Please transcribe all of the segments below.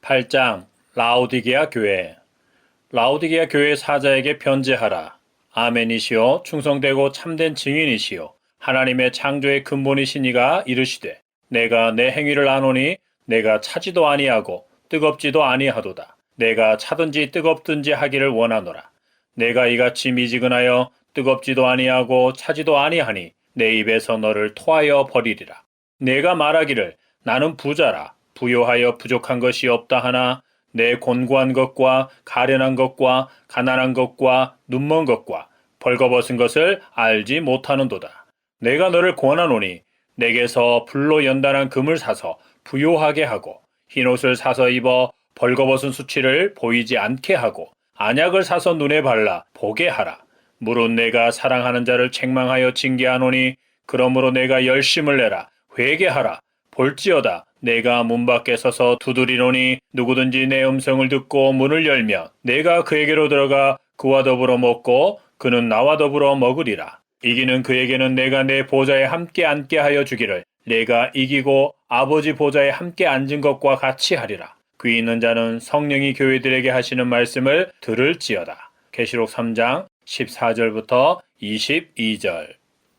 8장 라오디게아 교회. 라오디게아 교회 사자에게 편지하라. 아멘이시요 충성되고 참된 증인이시요 하나님의 창조의 근본이신 이가 이르시되 내가 내 행위를 아노니 내가 차지도 아니하고 뜨겁지도 아니하도다. 내가 차든지 뜨겁든지 하기를 원하노라. 내가 이같이 미지근하여 뜨겁지도 아니하고 차지도 아니하니 내 입에서 너를 토하여 버리리라. 내가 말하기를 나는 부자라 부요하여 부족한 것이 없다 하나 내 곤고한 것과 가련한 것과 가난한 것과 눈먼 것과 벌거벗은 것을 알지 못하는도다. 내가 너를 권하노니 내게서 불로 연단한 금을 사서 부요하게 하고 흰옷을 사서 입어 벌거벗은 수치를 보이지 않게 하고 안약을 사서 눈에 발라 보게 하라. 물은 내가 사랑하는 자를 책망하여 징계하노니 그러므로 내가 열심을 내라 회개하라. 볼지어다 내가 문 밖에 서서 두드리노니 누구든지 내 음성을 듣고 문을 열면 내가 그에게로 들어가 그와 더불어 먹고 그는 나와 더불어 먹으리라. 이기는 그에게는 내가 내 보좌에 함께 앉게 하여 주기를 내가 이기고 아버지 보좌에 함께 앉은 것과 같이 하리라. 귀 있는 자는 성령이 교회들에게 하시는 말씀을 들을지어다. 계시록 3장 14절부터 22절.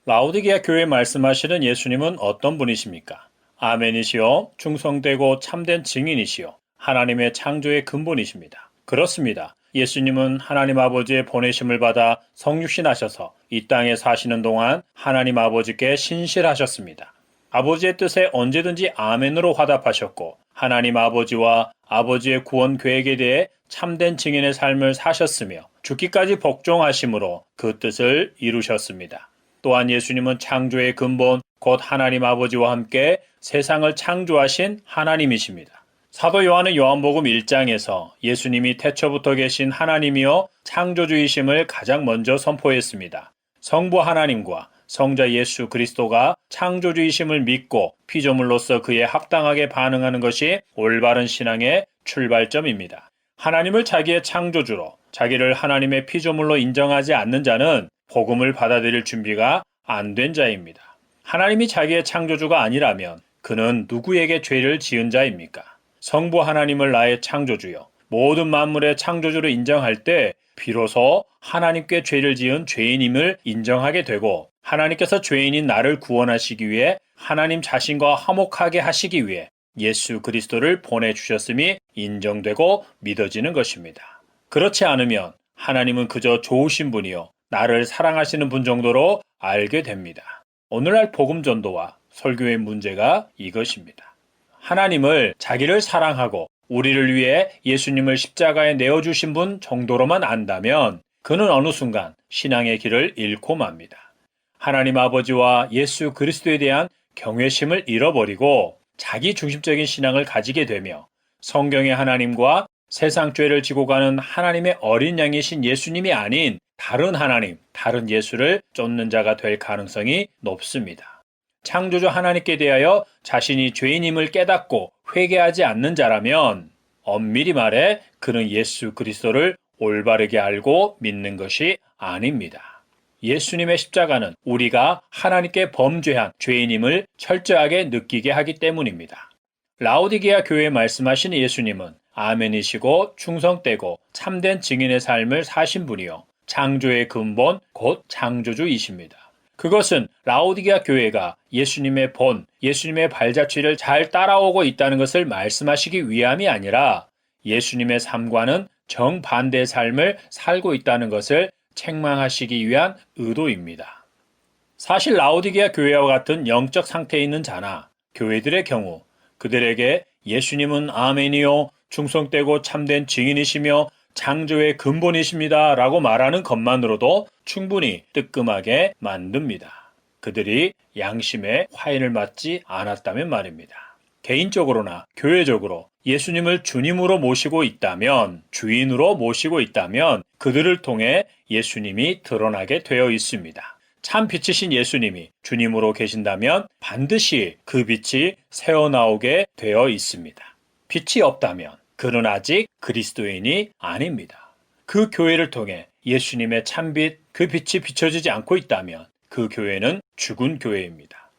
라오디게아 교회에 말씀하시는 예수님은 어떤 분이십니까? 아멘이시요 충성되고 참된 증인이시요 하나님의 창조의 근본이십니다. 그렇습니다. 예수님은 하나님 아버지의 보내심을 받아 성육신하셔서 이 땅에 사시는 동안 하나님 아버지께 신실하셨습니다. 아버지의 뜻에 언제든지 아멘으로 화답하셨고 하나님 아버지와 아버지의 구원 계획에 대해 참된 증인의 삶을 사셨으며 죽기까지 복종하심으로 그 뜻을 이루셨습니다. 또한 예수님은 창조의 근본 곧 하나님 아버지와 함께 세상을 창조하신 하나님이십니다. 사도 요한은 요한복음 1장에서 예수님이 태초부터 계신 하나님이요 창조주이심을 가장 먼저 선포했습니다. 성부 하나님과 성자 예수 그리스도가 창조주이심을 믿고 피조물로서 그에 합당하게 반응하는 것이 올바른 신앙의 출발점입니다. 하나님을 자기의 창조주로 자기를 하나님의 피조물로 인정하지 않는 자는 복음을 받아들일 준비가 안 된 자입니다. 하나님이 자기의 창조주가 아니라면 그는 누구에게 죄를 지은 자입니까? 성부 하나님을 나의 창조주요 모든 만물의 창조주로 인정할 때 비로소 하나님께 죄를 지은 죄인임을 인정하게 되고 하나님께서 죄인인 나를 구원하시기 위해 하나님 자신과 화목하게 하시기 위해 예수 그리스도를 보내주셨음이 인정되고 믿어지는 것입니다. 그렇지 않으면 하나님은 그저 좋으신 분이요 나를 사랑하시는 분 정도로 알게 됩니다. 오늘날 복음 전도와 설교의 문제가 이것입니다. 하나님을 자기를 사랑하고 우리를 위해 예수님을 십자가에 내어주신 분 정도로만 안다면 그는 어느 순간 신앙의 길을 잃고 맙니다. 하나님 아버지와 예수 그리스도에 대한 경외심을 잃어버리고 자기 중심적인 신앙을 가지게 되며 성경의 하나님과 세상 죄를 지고 가는 하나님의 어린 양이신 예수님이 아닌 다른 하나님, 다른 예수를 쫓는 자가 될 가능성이 높습니다. 창조주 하나님께 대하여 자신이 죄인임을 깨닫고 회개하지 않는 자라면 엄밀히 말해 그는 예수 그리스도를 올바르게 알고 믿는 것이 아닙니다. 예수님의 십자가는 우리가 하나님께 범죄한 죄인임을 철저하게 느끼게 하기 때문입니다. 라오디게아 교회에 말씀하신 예수님은 아멘이시고 충성되고 참된 증인의 삶을 사신 분이요 창조의 근본 곧 창조주이십니다. 그것은 라오디게아 교회가 예수님의 본, 예수님의 발자취를 잘 따라오고 있다는 것을 말씀하시기 위함이 아니라 예수님의 삶과는 정반대의 삶을 살고 있다는 것을 책망하시기 위한 의도입니다. 사실 라오디게아 교회와 같은 영적 상태에 있는 자나 교회들의 경우 그들에게 예수님은 아멘이요 충성되고 참된 증인이시며 창조의 근본이십니다 라고 말하는 것만으로도 충분히 뜨끔하게 만듭니다. 그들이 양심의 화인을 맞지 않았다면 말입니다. 개인적으로나 교회적으로 예수님을 주님으로 모시고 있다면, 주인으로 모시고 있다면 그들을 통해 예수님이 드러나게 되어 있습니다. 참 빛이신 예수님이 주님으로 계신다면 반드시 그 빛이 새어나오게 되어 있습니다. 빛이 없다면 그는 아직 그리스도인이 아닙니다. 그 교회를 통해 예수님의 참빛, 그 빛이 비춰지지 않고 있다면 그 교회는 죽은 교회입니다.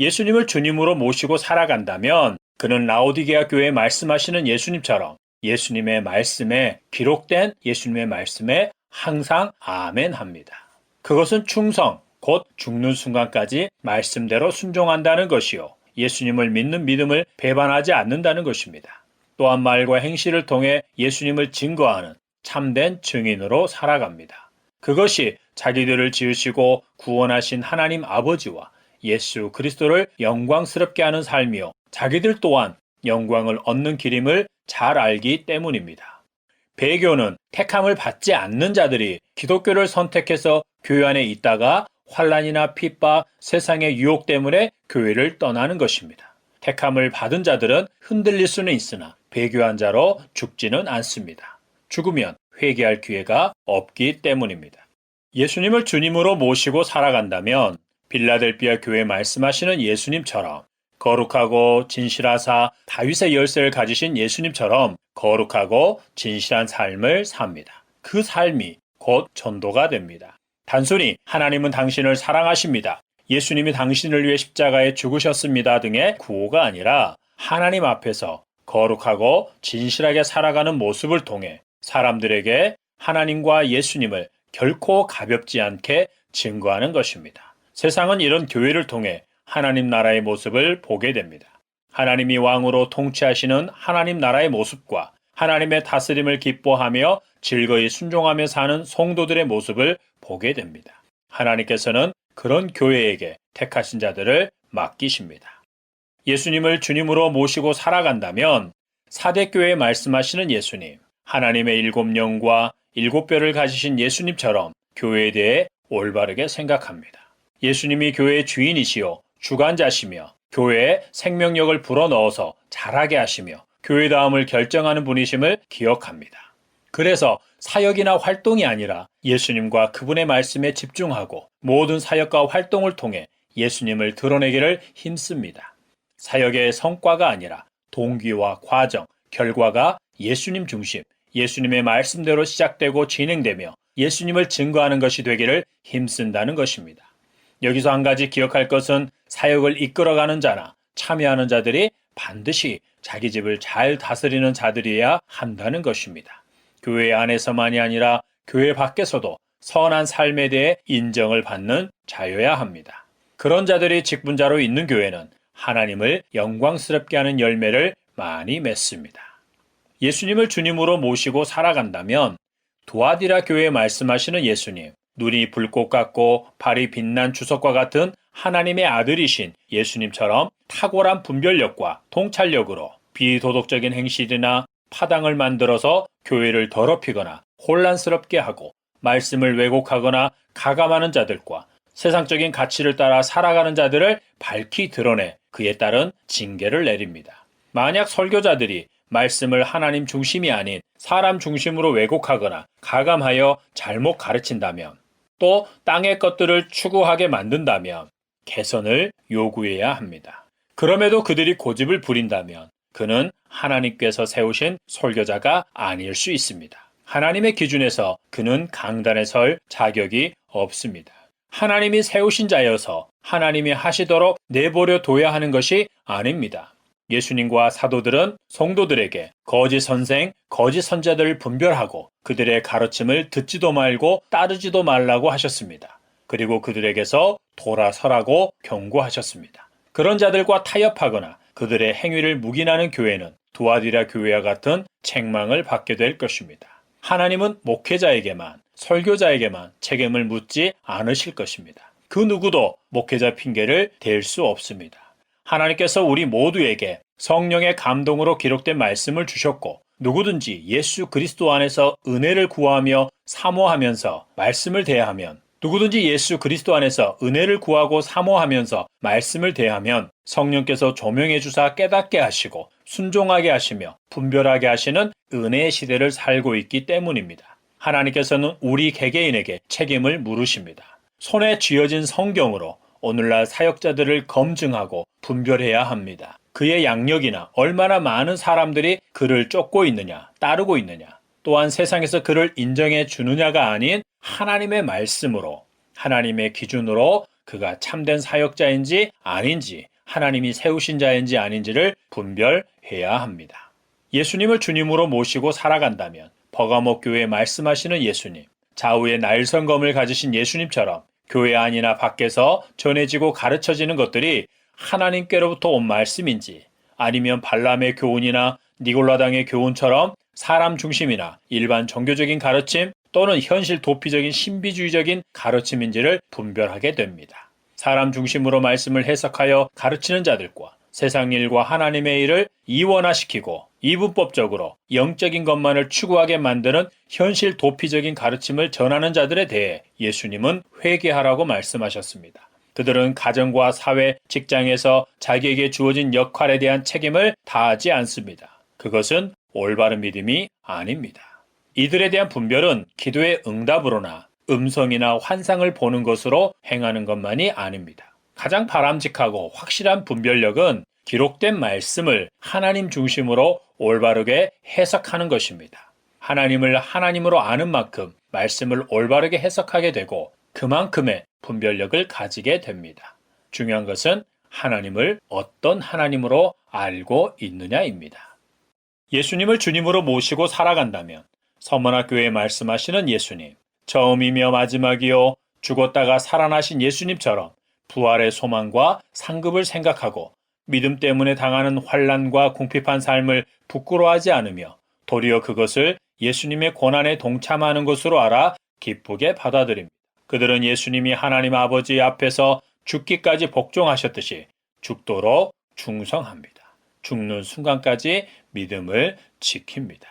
예수님을 주님으로 모시고 살아간다면 그는 라오디게아 교회에 말씀하시는 예수님처럼 예수님의 말씀에 기록된 예수님의 말씀에 항상 아멘 합니다. 그것은 충성, 곧 죽는 순간까지 말씀대로 순종한다는 것이요. 예수님을 믿는 믿음을 배반하지 않는다는 것입니다. 또한 말과 행실을 통해 예수님을 증거하는 참된 증인으로 살아갑니다. 그것이 자기들을 지으시고 구원하신 하나님 아버지와 예수 그리스도를 영광스럽게 하는 삶이요. 자기들 또한 영광을 얻는 길임을 잘 알기 때문입니다. 배교는 택함을 받지 않는 자들이 기독교를 선택해서 교회 안에 있다가 환난이나 핍박, 세상의 유혹 때문에 교회를 떠나는 것입니다. 택함을 받은 자들은 흔들릴 수는 있으나 배교한 자로 죽지는 않습니다. 죽으면 회개할 기회가 없기 때문입니다. 예수님을 주님으로 모시고 살아간다면 빌라델비아 교회에 말씀하시는 예수님처럼 거룩하고 진실하사 다윗의 열쇠를 가지신 예수님처럼 거룩하고 진실한 삶을 삽니다. 그 삶이 곧 전도가 됩니다. 단순히 하나님은 당신을 사랑하십니다. 예수님이 당신을 위해 십자가에 죽으셨습니다 등의 구호가 아니라 하나님 앞에서 거룩하고 진실하게 살아가는 모습을 통해 사람들에게 하나님과 예수님을 결코 가볍지 않게 증거하는 것입니다. 세상은 이런 교회를 통해 하나님 나라의 모습을 보게 됩니다. 하나님이 왕으로 통치하시는 하나님 나라의 모습과 하나님의 다스림을 기뻐하며 즐거이 순종하며 사는 성도들의 모습을 보게 됩니다. 하나님께서는 그런 교회에게 택하신 자들을 맡기십니다. 예수님을 주님으로 모시고 살아간다면 사대교회에 말씀하시는 예수님, 하나님의 7영과 7뼈를 가지신 예수님처럼 교회에 대해 올바르게 생각합니다. 예수님이 교회의 주인이시요 주관자시며 교회에 생명력을 불어넣어서 자라게 하시며 교회다움을 결정하는 분이심을 기억합니다. 그래서 사역이나 활동이 아니라 예수님과 그분의 말씀에 집중하고 모든 사역과 활동을 통해 예수님을 드러내기를 힘씁니다. 사역의 성과가 아니라 동기와 과정, 결과가 예수님 중심, 예수님의 말씀대로 시작되고 진행되며 예수님을 증거하는 것이 되기를 힘쓴다는 것입니다. 여기서 한 가지 기억할 것은 사역을 이끌어가는 자나 참여하는 자들이 반드시 자기 집을 잘 다스리는 자들이어야 한다는 것입니다. 교회 안에서만이 아니라 교회 밖에서도 선한 삶에 대해 인정을 받는 자여야 합니다. 그런 자들이 직분자로 있는 교회는 하나님을 영광스럽게 하는 열매를 많이 맺습니다. 예수님을 주님으로 모시고 살아간다면 두아디라 교회에 말씀하시는 예수님, 눈이 불꽃 같고 발이 빛난 주석과 같은 하나님의 아들이신 예수님처럼 탁월한 분별력과 통찰력으로 비도덕적인 행실이나 파당을 만들어서 교회를 더럽히거나 혼란스럽게 하고 말씀을 왜곡하거나 가감하는 자들과 세상적인 가치를 따라 살아가는 자들을 밝히 드러내 그에 따른 징계를 내립니다. 만약 설교자들이 말씀을 하나님 중심이 아닌 사람 중심으로 왜곡하거나 가감하여 잘못 가르친다면 또 땅의 것들을 추구하게 만든다면 개선을 요구해야 합니다. 그럼에도 그들이 고집을 부린다면 그는 하나님께서 세우신 설교자가 아닐 수 있습니다. 하나님의 기준에서 그는 강단에 설 자격이 없습니다. 하나님이 세우신 자여서 하나님이 하시도록 내버려 둬야 하는 것이 아닙니다. 예수님과 사도들은 성도들에게 거짓 선생, 거짓 선자들을 분별하고 그들의 가르침을 듣지도 말고 따르지도 말라고 하셨습니다. 그리고 그들에게서 돌아서라고 경고하셨습니다. 그런 자들과 타협하거나 그들의 행위를 묵인하는 교회는 두아디라 교회와 같은 책망을 받게 될 것입니다. 하나님은 목회자에게만, 설교자에게만 책임을 묻지 않으실 것입니다. 그 누구도 목회자 핑계를 댈 수 없습니다. 하나님께서 우리 모두에게 성령의 감동으로 기록된 말씀을 주셨고 누구든지 예수 그리스도 안에서 은혜를 구하며 사모하면서 말씀을 대하면 누구든지 예수 그리스도 안에서 은혜를 구하고 사모하면서 말씀을 대하면 성령께서 조명해 주사 깨닫게 하시고 순종하게 하시며 분별하게 하시는 은혜의 시대를 살고 있기 때문입니다. 하나님께서는 우리 개개인에게 책임을 물으십니다. 손에 쥐어진 성경으로 오늘날 사역자들을 검증하고 분별해야 합니다. 그의 양력이나 얼마나 많은 사람들이 그를 쫓고 있느냐, 따르고 있느냐, 또한 세상에서 그를 인정해 주느냐가 아닌 하나님의 말씀으로, 하나님의 기준으로 그가 참된 사역자인지 아닌지 하나님이 세우신 자인지 아닌지를 분별해야 합니다. 예수님을 주님으로 모시고 살아간다면 버가모 교회에 말씀하시는 예수님, 좌우에 날성검을 가지신 예수님처럼 교회 안이나 밖에서 전해지고 가르쳐지는 것들이 하나님께로부터 온 말씀인지 아니면 발람의 교훈이나 니골라당의 교훈처럼 사람 중심이나 일반 종교적인 가르침 또는 현실 도피적인 신비주의적인 가르침인지를 분별하게 됩니다. 사람 중심으로 말씀을 해석하여 가르치는 자들과 세상 일과 하나님의 일을 이원화시키고 이분법적으로 영적인 것만을 추구하게 만드는 현실 도피적인 가르침을 전하는 자들에 대해 예수님은 회개하라고 말씀하셨습니다. 그들은 가정과 사회, 직장에서 자기에게 주어진 역할에 대한 책임을 다하지 않습니다. 그것은 올바른 믿음이 아닙니다. 이들에 대한 분별은 기도의 응답으로나 음성이나 환상을 보는 것으로 행하는 것만이 아닙니다. 가장 바람직하고 확실한 분별력은 기록된 말씀을 하나님 중심으로 올바르게 해석하는 것입니다. 하나님을 하나님으로 아는 만큼 말씀을 올바르게 해석하게 되고 그만큼의 분별력을 가지게 됩니다. 중요한 것은 하나님을 어떤 하나님으로 알고 있느냐입니다. 예수님을 주님으로 모시고 살아간다면 서문학교에 말씀하시는 예수님, 처음이며 마지막이요 죽었다가 살아나신 예수님처럼 부활의 소망과 상급을 생각하고 믿음 때문에 당하는 환난과 궁핍한 삶을 부끄러워하지 않으며 도리어 그것을 예수님의 고난에 동참하는 것으로 알아 기쁘게 받아들입니다. 그들은 예수님이 하나님 아버지 앞에서 죽기까지 복종하셨듯이 죽도록 충성합니다. 죽는 순간까지 믿음을 지킵니다.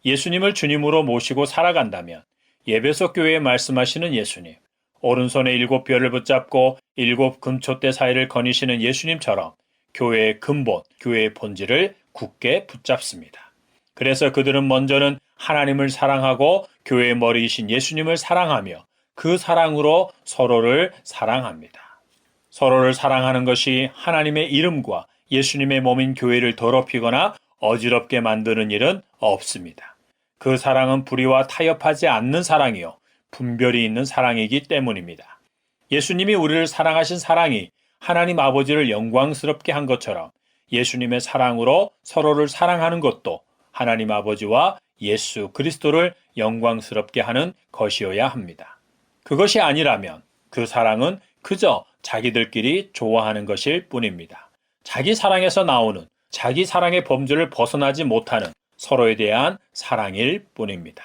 예수님을 주님으로 모시고 살아간다면 예배소 교회에 말씀하시는 예수님, 오른손에 7별을 붙잡고 7 금촛대 사이를 거니시는 예수님처럼 교회의 근본, 교회의 본질을 굳게 붙잡습니다. 그래서 그들은 먼저는 하나님을 사랑하고 교회의 머리이신 예수님을 사랑하며 그 사랑으로 서로를 사랑합니다. 서로를 사랑하는 것이 하나님의 이름과 예수님의 몸인 교회를 더럽히거나 어지럽게 만드는 일은 없습니다. 그 사랑은 불의와 타협하지 않는 사랑이요 분별이 있는 사랑이기 때문입니다. 예수님이 우리를 사랑하신 사랑이 하나님 아버지를 영광스럽게 한 것처럼 예수님의 사랑으로 서로를 사랑하는 것도 하나님 아버지와 예수 그리스도를 영광스럽게 하는 것이어야 합니다. 그것이 아니라면 그 사랑은 그저 자기들끼리 좋아하는 것일 뿐입니다. 자기 사랑에서 나오는 자기 사랑의 범주를 벗어나지 못하는 서로에 대한 사랑일 뿐입니다.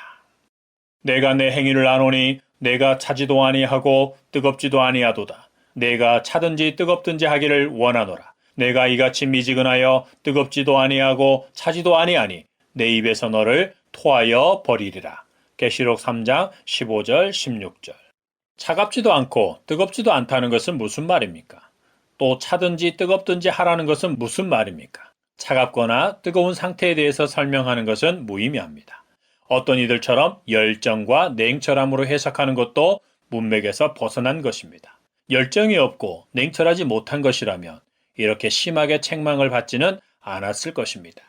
내가 내 행위를 아노니 내가 차지도 아니하고 뜨겁지도 아니하도다. 내가 차든지 뜨겁든지 하기를 원하노라. 내가 이같이 미지근하여 뜨겁지도 아니하고 차지도 아니하니 내 입에서 너를 토하여 버리리라. 계시록 3장 15절 16절. 차갑지도 않고 뜨겁지도 않다는 것은 무슨 말입니까? 또 차든지 뜨겁든지 하라는 것은 무슨 말입니까? 차갑거나 뜨거운 상태에 대해서 설명하는 것은 무의미합니다. 어떤 이들처럼 열정과 냉철함으로 해석하는 것도 문맥에서 벗어난 것입니다. 열정이 없고 냉철하지 못한 것이라면 이렇게 심하게 책망을 받지는 않았을 것입니다.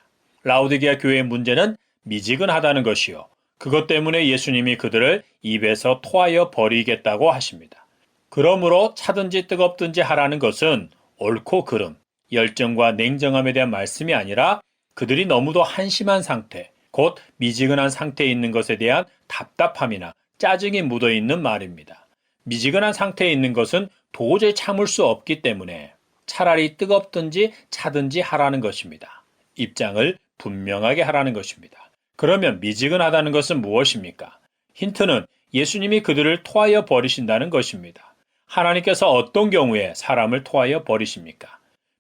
라오디게아 교회의 문제는 미지근하다는 것이요. 그것 때문에 예수님이 그들을 입에서 토하여 버리겠다고 하십니다. 그러므로 차든지 뜨겁든지 하라는 것은 옳고 그름, 열정과 냉정함에 대한 말씀이 아니라 그들이 너무도 한심한 상태, 곧 미지근한 상태에 있는 것에 대한 답답함이나 짜증이 묻어있는 말입니다. 미지근한 상태에 있는 것은 도저히 참을 수 없기 때문에 차라리 뜨겁든지 차든지 하라는 것입니다. 입장을 분명하게 하라는 것입니다. 그러면 미지근하다는 것은 무엇입니까? 힌트는 예수님이 그들을 토하여 버리신다는 것입니다. 하나님께서 어떤 경우에 사람을 토하여 버리십니까?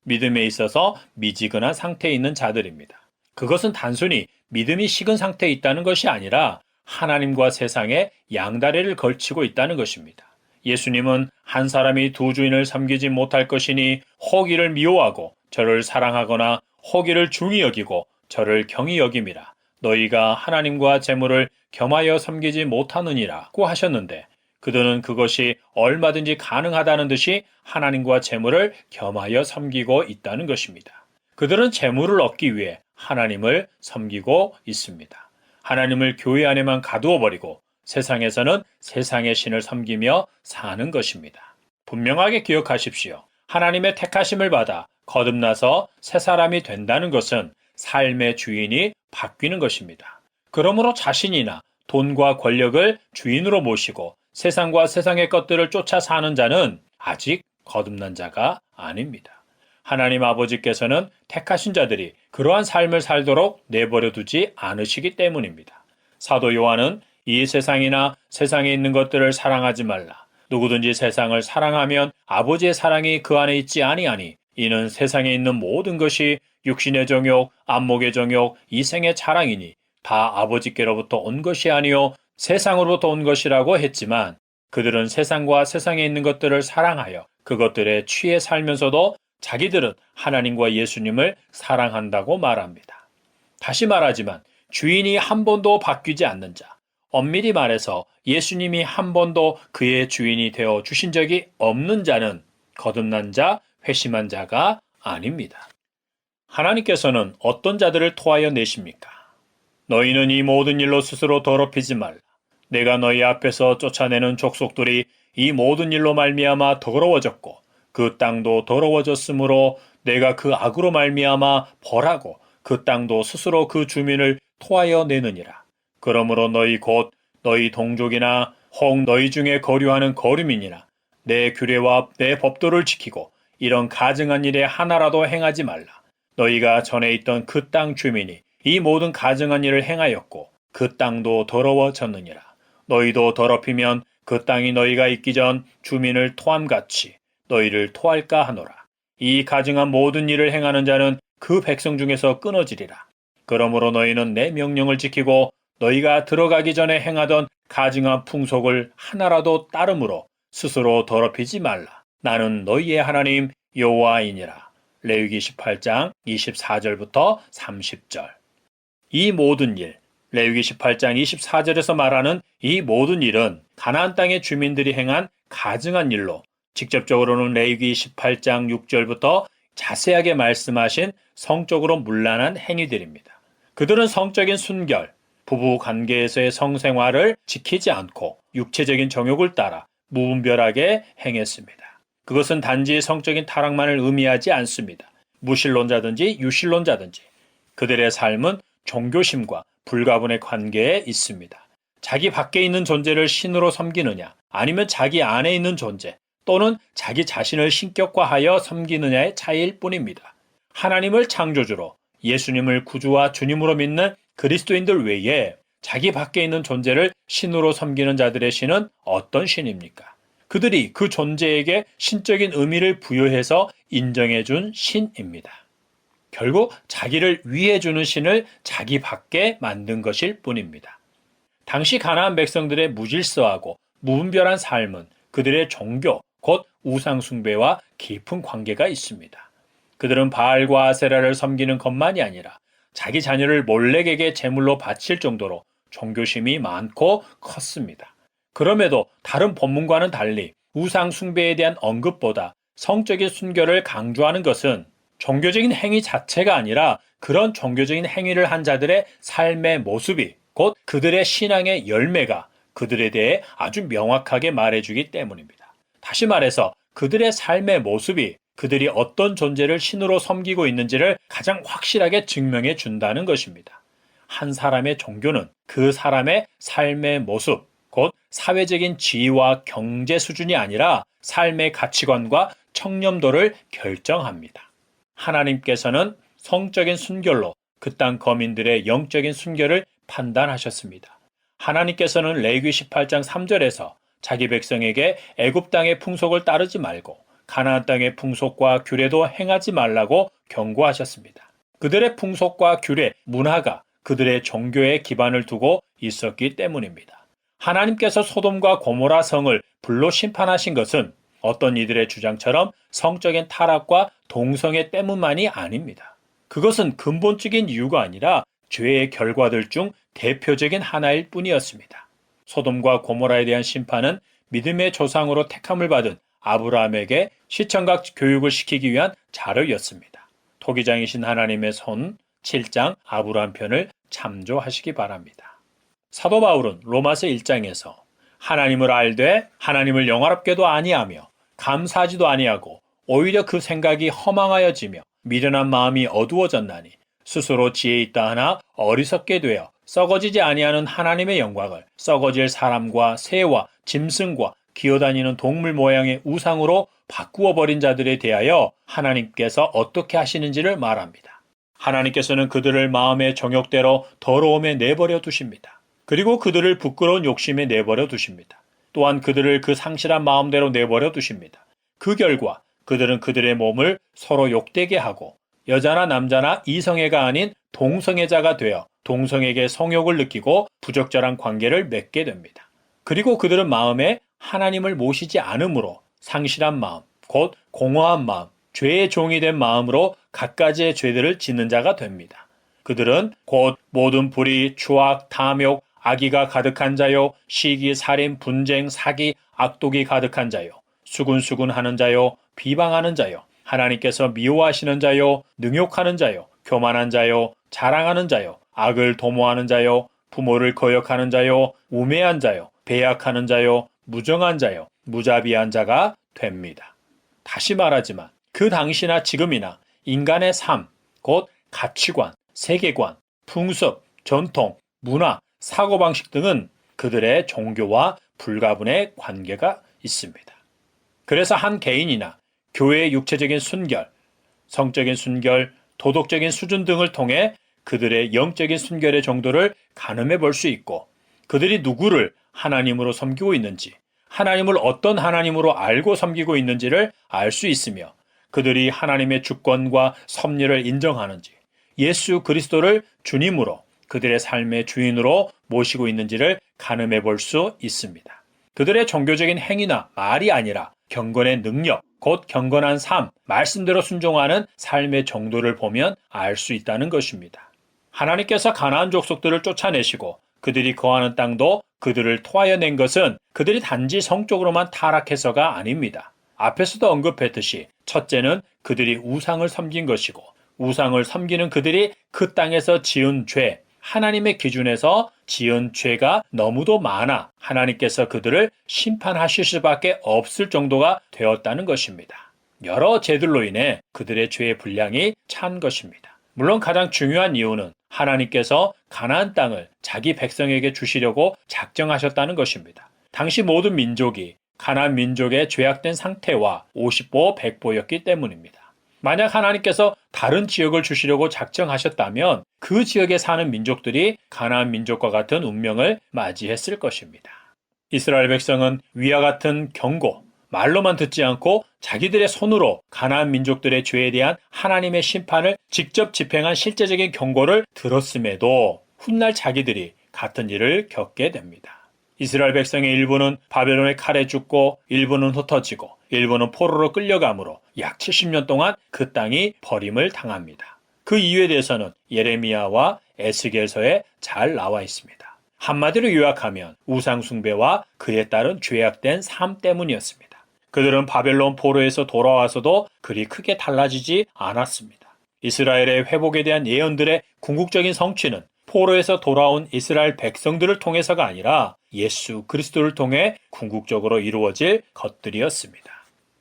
믿음에 있어서 미지근한 상태에 있는 자들입니다. 그것은 단순히 믿음이 식은 상태에 있다는 것이 아니라 하나님과 세상에 양다리를 걸치고 있다는 것입니다. 예수님은 한 사람이 두 주인을 섬기지 못할 것이니 혹이를 미워하고 저를 사랑하거나 혹이를 중히 여기고 저를 경히 여김이라. 너희가 하나님과 재물을 겸하여 섬기지 못하느니라고 하셨는데 그들은 그것이 얼마든지 가능하다는 듯이 하나님과 재물을 겸하여 섬기고 있다는 것입니다. 그들은 재물을 얻기 위해 하나님을 섬기고 있습니다. 하나님을 교회 안에만 가두어 버리고 세상에서는 세상의 신을 섬기며 사는 것입니다. 분명하게 기억하십시오. 하나님의 택하심을 받아 거듭나서 새 사람이 된다는 것은 삶의 주인이 바뀌는 것입니다. 그러므로 자신이나 돈과 권력을 주인으로 모시고 세상과 세상의 것들을 쫓아 사는 자는 아직 거듭난 자가 아닙니다. 하나님 아버지께서는 택하신 자들이 그러한 삶을 살도록 내버려 두지 않으시기 때문입니다. 사도 요한은 이 세상이나 세상에 있는 것들을 사랑하지 말라. 누구든지 세상을 사랑하면 아버지의 사랑이 그 안에 있지 아니하니 이는 세상에 있는 모든 것이 육신의 정욕, 안목의 정욕, 이생의 자랑이니 다 아버지께로부터 온 것이 아니요 세상으로부터 온 것이라고 했지만 그들은 세상과 세상에 있는 것들을 사랑하여 그것들에 취해 살면서도 자기들은 하나님과 예수님을 사랑한다고 말합니다. 다시 말하지만 주인이 한 번도 바뀌지 않는 자, 엄밀히 말해서 예수님이 한 번도 그의 주인이 되어 주신 적이 없는 자는 거듭난 자, 회심한 자가 아닙니다. 하나님께서는 어떤 자들을 토하여 내십니까? 너희는 이 모든 일로 스스로 더럽히지 말라. 내가 너희 앞에서 쫓아내는 족속들이 이 모든 일로 말미암아 더러워졌고 그 땅도 더러워졌으므로 내가 그 악으로 말미암아 벌하고 그 땅도 스스로 그 주민을 토하여 내느니라. 그러므로 너희 곧 너희 동족이나 혹 너희 중에 거류하는 거류민이나 내 규례와 내 법도를 지키고 이런 가증한 일에 하나라도 행하지 말라. 너희가 전에 있던 그 땅 주민이 이 모든 가증한 일을 행하였고 그 땅도 더러워졌느니라. 너희도 더럽히면 그 땅이 너희가 있기 전 주민을 토함같이 너희를 토할까 하노라. 이 가증한 모든 일을 행하는 자는 그 백성 중에서 끊어지리라. 그러므로 너희는 내 명령을 지키고 너희가 들어가기 전에 행하던 가증한 풍속을 하나라도 따름으로 스스로 더럽히지 말라. 나는 너희의 하나님 여호와이니라. 레위기 18장 24절부터 30절. 이 모든 일, 레위기 18장 24절에서 말하는 이 모든 일은 가나안 땅의 주민들이 행한 가증한 일로 직접적으로는 레위기 18장 6절부터 자세하게 말씀하신 성적으로 문란한 행위들입니다. 그들은 성적인 순결, 부부 관계에서의 성생활을 지키지 않고 육체적인 정욕을 따라 무분별하게 행했습니다. 그것은 단지 성적인 타락만을 의미하지 않습니다. 무신론자든지 유신론자든지 그들의 삶은 종교심과 불가분의 관계에 있습니다. 자기 밖에 있는 존재를 신으로 섬기느냐 아니면 자기 안에 있는 존재 또는 자기 자신을 신격화하여 섬기느냐의 차이일 뿐입니다. 하나님을 창조주로 예수님을 구주와 주님으로 믿는 그리스도인들 외에 자기 밖에 있는 존재를 신으로 섬기는 자들의 신은 어떤 신입니까? 그들이 그 존재에게 신적인 의미를 부여해서 인정해준 신입니다. 결국 자기를 위해주는 신을 자기 밖에 만든 것일 뿐입니다. 당시 가나안 백성들의 무질서하고 무분별한 삶은 그들의 종교, 곧 우상숭배와 깊은 관계가 있습니다. 그들은 바알과 아세라를 섬기는 것만이 아니라 자기 자녀를 몰렉에게 제물로 바칠 정도로 종교심이 많고 컸습니다. 그럼에도 다른 본문과는 달리 우상 숭배에 대한 언급보다 성적인 순결을 강조하는 것은 종교적인 행위 자체가 아니라 그런 종교적인 행위를 한 자들의 삶의 모습이 곧 그들의 신앙의 열매가 그들에 대해 아주 명확하게 말해주기 때문입니다. 다시 말해서 그들의 삶의 모습이 그들이 어떤 존재를 신으로 섬기고 있는지를 가장 확실하게 증명해 준다는 것입니다. 한 사람의 종교는 그 사람의 삶의 모습, 곧 사회적인 지위와 경제 수준이 아니라 삶의 가치관과 청렴도를 결정합니다. 하나님께서는 성적인 순결로 그 땅 거민들의 영적인 순결을 판단하셨습니다. 하나님께서는 레위기 18장 3절에서 자기 백성에게 애굽 땅의 풍속을 따르지 말고 가나안 땅의 풍속과 규례도 행하지 말라고 경고하셨습니다. 그들의 풍속과 규례, 문화가 그들의 종교에 기반을 두고 있었기 때문입니다. 하나님께서 소돔과 고모라 성을 불로 심판하신 것은 어떤 이들의 주장처럼 성적인 타락과 동성애 때문만이 아닙니다. 그것은 근본적인 이유가 아니라 죄의 결과들 중 대표적인 하나일 뿐이었습니다. 소돔과 고모라에 대한 심판은 믿음의 조상으로 택함을 받은 아브라함에게 시청각 교육을 시키기 위한 자료였습니다. 토기장이신 하나님의 손 7장 아브라함 편을 참조하시기 바랍니다. 사도 바울은 로마서 1장에서 하나님을 알되 하나님을 영화롭게도 아니하며 감사하지도 아니하고 오히려 그 생각이 허망하여지며 미련한 마음이 어두워졌나니 스스로 지혜 있다 하나 어리석게 되어 썩어지지 아니하는 하나님의 영광을 썩어질 사람과 새와 짐승과 기어다니는 동물 모양의 우상으로 바꾸어 버린 자들에 대하여 하나님께서 어떻게 하시는지를 말합니다. 하나님께서는 그들을 마음의 정욕대로 더러움에 내버려 두십니다. 그리고 그들을 부끄러운 욕심에 내버려 두십니다. 또한 그들을 그 상실한 마음대로 내버려 두십니다. 그 결과 그들은 그들의 몸을 서로 욕되게 하고 여자나 남자나 이성애가 아닌 동성애자가 되어 동성에게 성욕을 느끼고 부적절한 관계를 맺게 됩니다. 그리고 그들은 마음에 하나님을 모시지 않으므로 상실한 마음, 곧 공허한 마음, 죄의 종이 된 마음으로 갖가지의 죄들을 짓는 자가 됩니다. 그들은 곧 모든 불의, 추악, 탐욕, 악의가 가득한 자요, 시기, 살인, 분쟁, 사기, 악독이 가득한 자요, 수군수군하는 자요, 비방하는 자요, 하나님께서 미워하시는 자요, 능욕하는 자요, 교만한 자요, 자랑하는 자요, 악을 도모하는 자요, 부모를 거역하는 자요, 우매한 자요, 배약하는 자요, 무정한 자요, 무자비한 자가 됩니다. 다시 말하지만 그 당시나 지금이나 인간의 삶, 곧 가치관, 세계관, 풍습, 전통, 문화, 사고방식 등은 그들의 종교와 불가분의 관계가 있습니다. 그래서 한 개인이나 교회의 육체적인 순결, 성적인 순결, 도덕적인 수준 등을 통해 그들의 영적인 순결의 정도를 가늠해 볼 수 있고 그들이 누구를 하나님으로 섬기고 있는지, 하나님을 어떤 하나님으로 알고 섬기고 있는지를 알 수 있으며 그들이 하나님의 주권과 섭리를 인정하는지, 예수 그리스도를 주님으로 그들의 삶의 주인으로 모시고 있는지를 가늠해 볼 수 있습니다. 그들의 종교적인 행위나 말이 아니라 경건의 능력, 곧 경건한 삶, 말씀대로 순종하는 삶의 정도를 보면 알 수 있다는 것입니다. 하나님께서 가나안 족속들을 쫓아내시고 그들이 거하는 땅도 그들을 토하여 낸 것은 그들이 단지 성적으로만 타락해서가 아닙니다. 앞에서도 언급했듯이 첫째는 그들이 우상을 섬긴 것이고 우상을 섬기는 그들이 그 땅에서 지은 죄, 하나님의 기준에서 지은 죄가 너무도 많아 하나님께서 그들을 심판하실 수밖에 없을 정도가 되었다는 것입니다. 여러 죄들로 인해 그들의 죄의 분량이 찬 것입니다. 물론 가장 중요한 이유는 하나님께서 가나안 땅을 자기 백성에게 주시려고 작정하셨다는 것입니다. 당시 모든 민족이 가나안 민족의 죄악된 상태와 50보 100보였기 때문입니다. 만약 하나님께서 다른 지역을 주시려고 작정하셨다면 그 지역에 사는 민족들이 가나안 민족과 같은 운명을 맞이했을 것입니다. 이스라엘 백성은 위와 같은 경고, 말로만 듣지 않고 자기들의 손으로 가나안 민족들의 죄에 대한 하나님의 심판을 직접 집행한 실제적인 경고를 들었음에도 훗날 자기들이 같은 일을 겪게 됩니다. 이스라엘 백성의 일부는 바벨론의 칼에 죽고 일부는 흩어지고 일부는 포로로 끌려가므로 약 70년 동안 그 땅이 버림을 당합니다. 그 이유에 대해서는 예레미야와 에스겔서에 잘 나와 있습니다. 한마디로 요약하면 우상 숭배와 그에 따른 죄악된 삶 때문이었습니다. 그들은 바벨론 포로에서 돌아와서도 그리 크게 달라지지 않았습니다. 이스라엘의 회복에 대한 예언들의 궁극적인 성취는 포로에서 돌아온 이스라엘 백성들을 통해서가 아니라 예수 그리스도를 통해 궁극적으로 이루어질 것들이었습니다.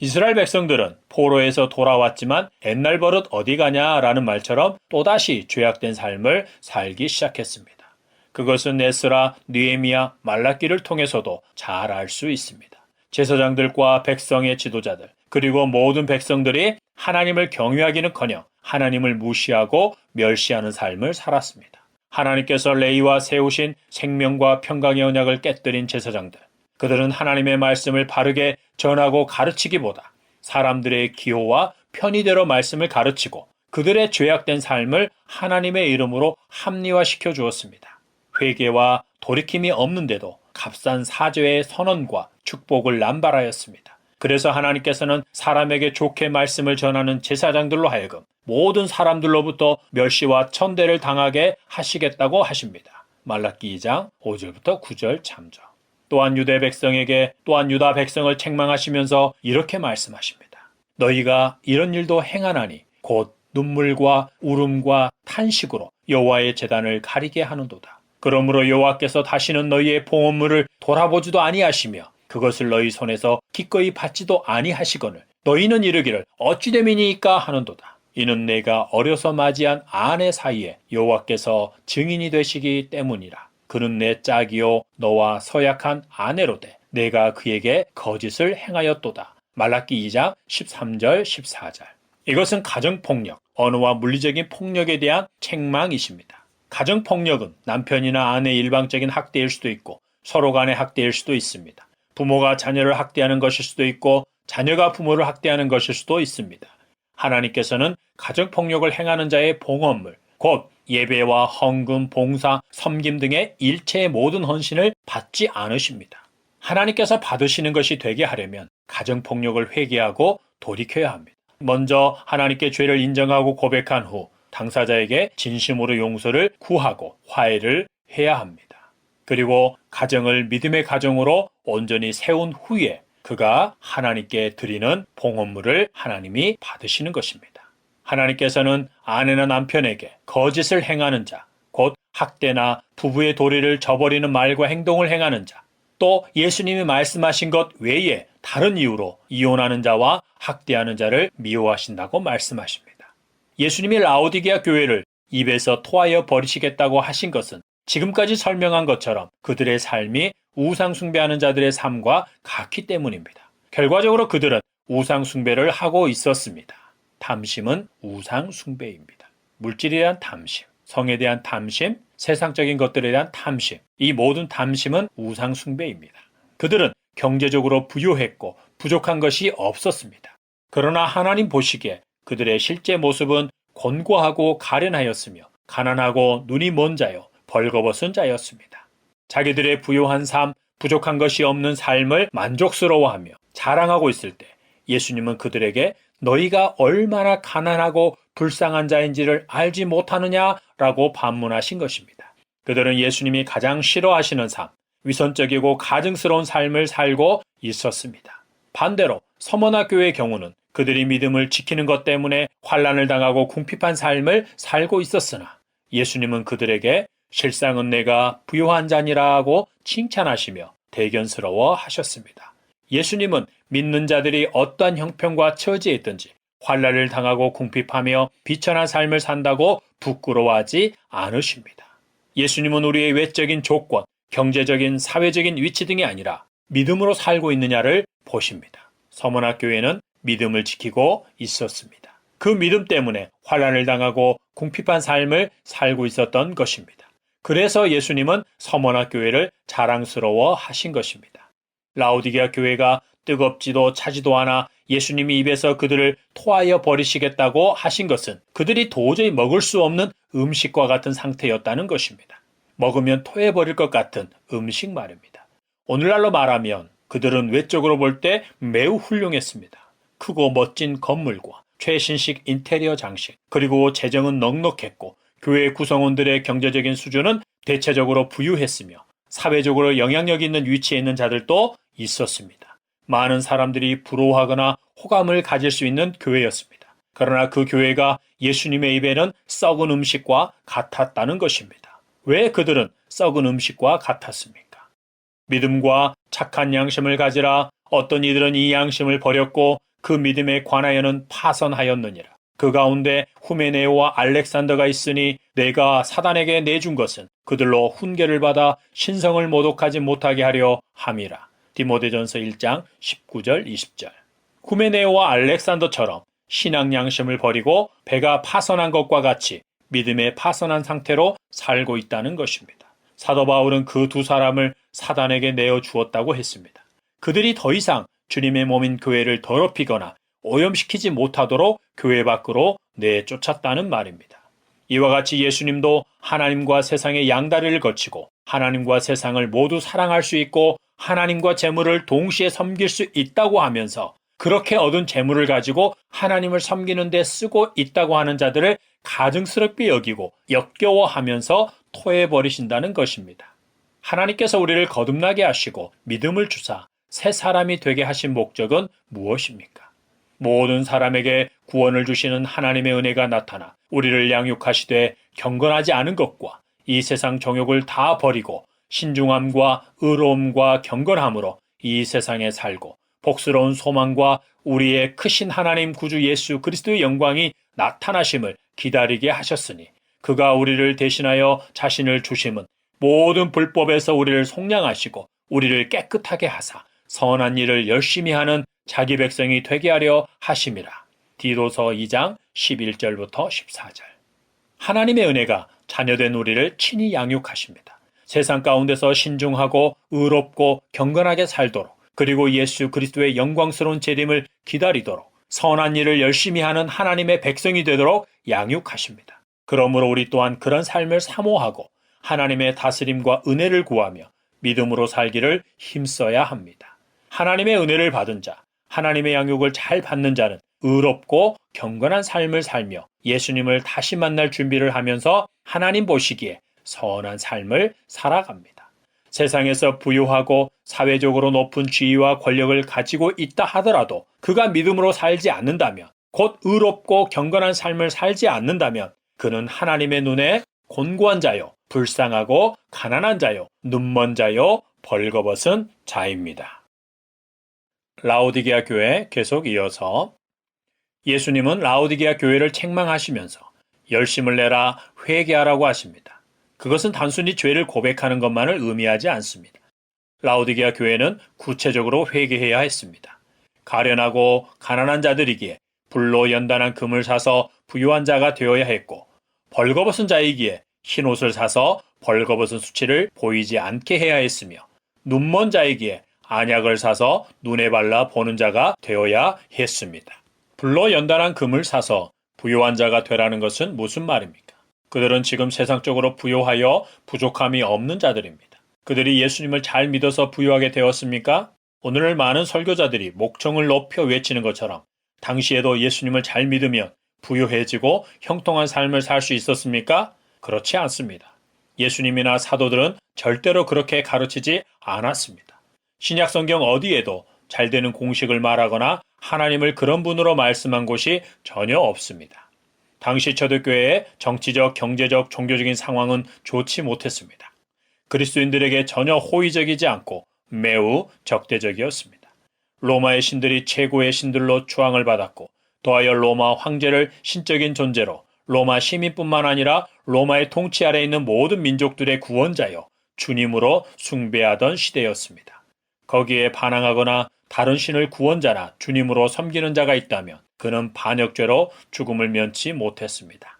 이스라엘 백성들은 포로에서 돌아왔지만 옛날 버릇 어디 가냐라는 말처럼 또다시 죄악된 삶을 살기 시작했습니다. 그것은 에스라, 느헤미야, 말라기를 통해서도 잘 알 수 있습니다. 제사장들과 백성의 지도자들, 그리고 모든 백성들이 하나님을 경외하기는커녕 하나님을 무시하고 멸시하는 삶을 살았습니다. 하나님께서 레위와 세우신 생명과 평강의 언약을 깨뜨린 제사장들, 그들은 하나님의 말씀을 바르게 전하고 가르치기보다 사람들의 기호와 편의대로 말씀을 가르치고 그들의 죄악된 삶을 하나님의 이름으로 합리화시켜 주었습니다. 회개와 돌이킴이 없는데도 값싼 사죄의 선언과 축복을 남발하였습니다. 그래서 하나님께서는 사람에게 좋게 말씀을 전하는 제사장들로 하여금 모든 사람들로부터 멸시와 천대를 당하게 하시겠다고 하십니다. 말라기 2장 5절부터 9절 참조. 또한 유대 백성에게 또한 유다 백성을 책망하시면서 이렇게 말씀하십니다. 너희가 이런 일도 행하나니 곧 눈물과 울음과 탄식으로 여호와의 제단을 가리게 하는도다. 그러므로 여호와께서 다시는 너희의 봉헌물을 돌아보지도 아니하시며 그것을 너희 손에서 기꺼이 받지도 아니하시거늘 너희는 이르기를 어찌 됨이니까 하는도다. 이는 내가 어려서 맞이한 아내 사이에 여호와께서 증인이 되시기 때문이라. 그는 내 짝이요 너와 서약한 아내로되 내가 그에게 거짓을 행하였도다. 말라기 2장 13절 14절. 이것은 가정폭력, 언어와 물리적인 폭력에 대한 책망이십니다. 가정폭력은 남편이나 아내의 일방적인 학대일 수도 있고 서로 간의 학대일 수도 있습니다. 부모가 자녀를 학대하는 것일 수도 있고 자녀가 부모를 학대하는 것일 수도 있습니다. 하나님께서는 가정폭력을 행하는 자의 봉헌물, 곧 예배와 헌금, 봉사, 섬김 등의 일체의 모든 헌신을 받지 않으십니다. 하나님께서 받으시는 것이 되게 하려면 가정폭력을 회개하고 돌이켜야 합니다. 먼저 하나님께 죄를 인정하고 고백한 후 당사자에게 진심으로 용서를 구하고 화해를 해야 합니다. 그리고 가정을 믿음의 가정으로 온전히 세운 후에 그가 하나님께 드리는 봉헌물을 하나님이 받으시는 것입니다. 하나님께서는 아내나 남편에게 거짓을 행하는 자, 곧 학대나 부부의 도리를 저버리는 말과 행동을 행하는 자, 또 예수님이 말씀하신 것 외에 다른 이유로 이혼하는 자와 학대하는 자를 미워하신다고 말씀하십니다. 예수님이 라오디게아 교회를 입에서 토하여 버리시겠다고 하신 것은 지금까지 설명한 것처럼 그들의 삶이 우상 숭배하는 자들의 삶과 같기 때문입니다. 결과적으로 그들은 우상 숭배를 하고 있었습니다. 탐심은 우상 숭배입니다. 물질에 대한 탐심, 성에 대한 탐심, 세상적인 것들에 대한 탐심, 이 모든 탐심은 우상 숭배입니다. 그들은 경제적으로 부유했고 부족한 것이 없었습니다. 그러나 하나님 보시기에 그들의 실제 모습은 곤고하고 가련하였으며 가난하고 눈이 먼 자요 벌거벗은 자였습니다. 자기들의 부유한 삶, 부족한 것이 없는 삶을 만족스러워하며 자랑하고 있을 때 예수님은 그들에게 너희가 얼마나 가난하고 불쌍한 자인지를 알지 못하느냐라고 반문하신 것입니다. 그들은 예수님이 가장 싫어하시는 삶, 위선적이고 가증스러운 삶을 살고 있었습니다. 반대로 서머나 교회의 경우는 그들이 믿음을 지키는 것 때문에 환난을 당하고 궁핍한 삶을 살고 있었으나 예수님은 그들에게 실상은 내가 부유한 자니라고 칭찬하시며 대견스러워 하셨습니다. 예수님은 믿는 자들이 어떠한 형편과 처지에 있든지 환난을 당하고 궁핍하며 비천한 삶을 산다고 부끄러워하지 않으십니다. 예수님은 우리의 외적인 조건, 경제적인, 사회적인 위치 등이 아니라 믿음으로 살고 있느냐를 보십니다. 서머나 교회는 믿음을 지키고 있었습니다. 그 믿음 때문에 환난을 당하고 궁핍한 삶을 살고 있었던 것입니다. 그래서 예수님은 서머나 교회를 자랑스러워 하신 것입니다. 라오디게아 교회가 뜨겁지도 차지도 않아 예수님이 입에서 그들을 토하여 버리시겠다고 하신 것은 그들이 도저히 먹을 수 없는 음식과 같은 상태였다는 것입니다. 먹으면 토해버릴 것 같은 음식 말입니다. 오늘날로 말하면 그들은 외적으로 볼 때 매우 훌륭했습니다. 크고 멋진 건물과 최신식 인테리어 장식, 그리고 재정은 넉넉했고 교회 구성원들의 경제적인 수준은 대체적으로 부유했으며 사회적으로 영향력 있는 위치에 있는 자들도 있었습니다. 많은 사람들이 부러워하거나 호감을 가질 수 있는 교회였습니다. 그러나 그 교회가 예수님의 입에는 썩은 음식과 같았다는 것입니다. 왜 그들은 썩은 음식과 같았습니까? 믿음과 착한 양심을 가지라. 어떤 이들은 이 양심을 버렸고 그 믿음에 관하여는 파선하였느니라. 그 가운데 후메네오와 알렉산더가 있으니 내가 사단에게 내준 것은 그들로 훈계를 받아 신성을 모독하지 못하게 하려 함이라. 디모데전서 1장 19절 20절. 후메네오와 알렉산더처럼 신앙 양심을 버리고 배가 파선한 것과 같이 믿음에 파선한 상태로 살고 있다는 것입니다. 사도 바울은 그 두 사람을 사단에게 내어 주었다고 했습니다. 그들이 더 이상 주님의 몸인 교회를 더럽히거나 오염시키지 못하도록 교회 밖으로 내쫓았다는 말입니다. 이와 같이 예수님도 하나님과 세상의 양다리를 거치고 하나님과 세상을 모두 사랑할 수 있고 하나님과 재물을 동시에 섬길 수 있다고 하면서 그렇게 얻은 재물을 가지고 하나님을 섬기는 데 쓰고 있다고 하는 자들을 가증스럽게 여기고 역겨워하면서 토해버리신다는 것입니다. 하나님께서 우리를 거듭나게 하시고 믿음을 주사 새 사람이 되게 하신 목적은 무엇입니까? 모든 사람에게 구원을 주시는 하나님의 은혜가 나타나 우리를 양육하시되 경건하지 않은 것과 이 세상 정욕을 다 버리고 신중함과 의로움과 경건함으로 이 세상에 살고 복스러운 소망과 우리의 크신 하나님 구주 예수 그리스도의 영광이 나타나심을 기다리게 하셨으니 그가 우리를 대신하여 자신을 주심은 모든 불법에서 우리를 속량하시고 우리를 깨끗하게 하사 선한 일을 열심히 하는 자기 백성이 되게 하려 하심이라. 디도서 2장 11절부터 14절. 하나님의 은혜가 자녀된 우리를 친히 양육하십니다. 세상 가운데서 신중하고 의롭고 경건하게 살도록, 그리고 예수 그리스도의 영광스러운 재림을 기다리도록 선한 일을 열심히 하는 하나님의 백성이 되도록 양육하십니다. 그러므로 우리 또한 그런 삶을 사모하고 하나님의 다스림과 은혜를 구하며 믿음으로 살기를 힘써야 합니다. 하나님의 은혜를 받은 자, 하나님의 양육을 잘 받는 자는 의롭고 경건한 삶을 살며 예수님을 다시 만날 준비를 하면서 하나님 보시기에 선한 삶을 살아갑니다. 세상에서 부유하고 사회적으로 높은 지위와 권력을 가지고 있다 하더라도 그가 믿음으로 살지 않는다면, 곧 의롭고 경건한 삶을 살지 않는다면 그는 하나님의 눈에 곤고한 자요, 불쌍하고 가난한 자요, 눈먼 자요, 벌거벗은 자입니다. 라오디게아 교회 계속 이어서 예수님은 라오디게아 교회를 책망하시면서 열심을 내라 회개하라고 하십니다. 그것은 단순히 죄를 고백하는 것만을 의미하지 않습니다. 라오디게아 교회는 구체적으로 회개해야 했습니다. 가련하고 가난한 자들이기에 불로 연단한 금을 사서 부유한 자가 되어야 했고, 벌거벗은 자이기에 흰 옷을 사서 벌거벗은 수치를 보이지 않게 해야 했으며, 눈먼 자이기에 안약을 사서 눈에 발라 보는 자가 되어야 했습니다. 불로 연단한 금을 사서 부유한 자가 되라는 것은 무슨 말입니까? 그들은 지금 세상적으로 부유하여 부족함이 없는 자들입니다. 그들이 예수님을 잘 믿어서 부유하게 되었습니까? 오늘 많은 설교자들이 목청을 높여 외치는 것처럼 당시에도 예수님을 잘 믿으면 부유해지고 형통한 삶을 살 수 있었습니까? 그렇지 않습니다. 예수님이나 사도들은 절대로 그렇게 가르치지 않았습니다. 신약 성경 어디에도 잘 되는 공식을 말하거나 하나님을 그런 분으로 말씀한 곳이 전혀 없습니다. 당시 초대교회의 정치적, 경제적, 종교적인 상황은 좋지 못했습니다. 그리스도인들에게 전혀 호의적이지 않고 매우 적대적이었습니다. 로마의 신들이 최고의 신들로 추앙을 받았고, 더하여 로마 황제를 신적인 존재로 로마 시민뿐만 아니라 로마의 통치 아래에 있는 모든 민족들의 구원자여 주님으로 숭배하던 시대였습니다. 거기에 반항하거나 다른 신을 구원자나 주님으로 섬기는 자가 있다면 그는 반역죄로 죽음을 면치 못했습니다.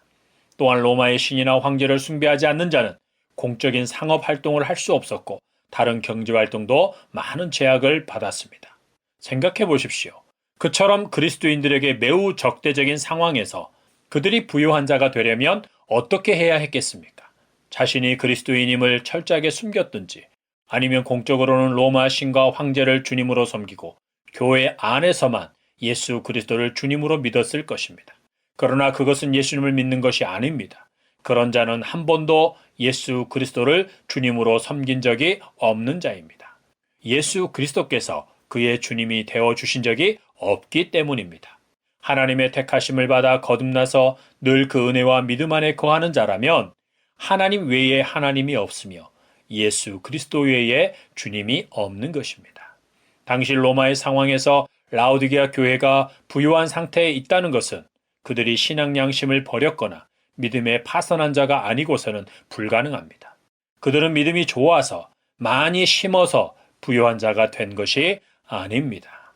또한 로마의 신이나 황제를 숭배하지 않는 자는 공적인 상업 활동을 할 수 없었고, 다른 경제 활동도 많은 제약을 받았습니다. 생각해 보십시오. 그처럼 그리스도인들에게 매우 적대적인 상황에서 그들이 부유한 자가 되려면 어떻게 해야 했겠습니까? 자신이 그리스도인임을 철저하게 숨겼든지, 아니면 공적으로는 로마 신과 황제를 주님으로 섬기고 교회 안에서만 예수 그리스도를 주님으로 믿었을 것입니다. 그러나 그것은 예수님을 믿는 것이 아닙니다. 그런 자는 한 번도 예수 그리스도를 주님으로 섬긴 적이 없는 자입니다. 예수 그리스도께서 그의 주님이 되어주신 적이 없기 때문입니다. 하나님의 택하심을 받아 거듭나서 늘 그 은혜와 믿음 안에 거하는 자라면 하나님 외에 하나님이 없으며 예수 그리스도 외에 주님이 없는 것입니다. 당시 로마의 상황에서 라오디게아 교회가 부유한 상태에 있다는 것은 그들이 신앙 양심을 버렸거나 믿음에 파선한 자가 아니고서는 불가능합니다. 그들은 믿음이 좋아서 많이 심어서 부유한 자가 된 것이 아닙니다.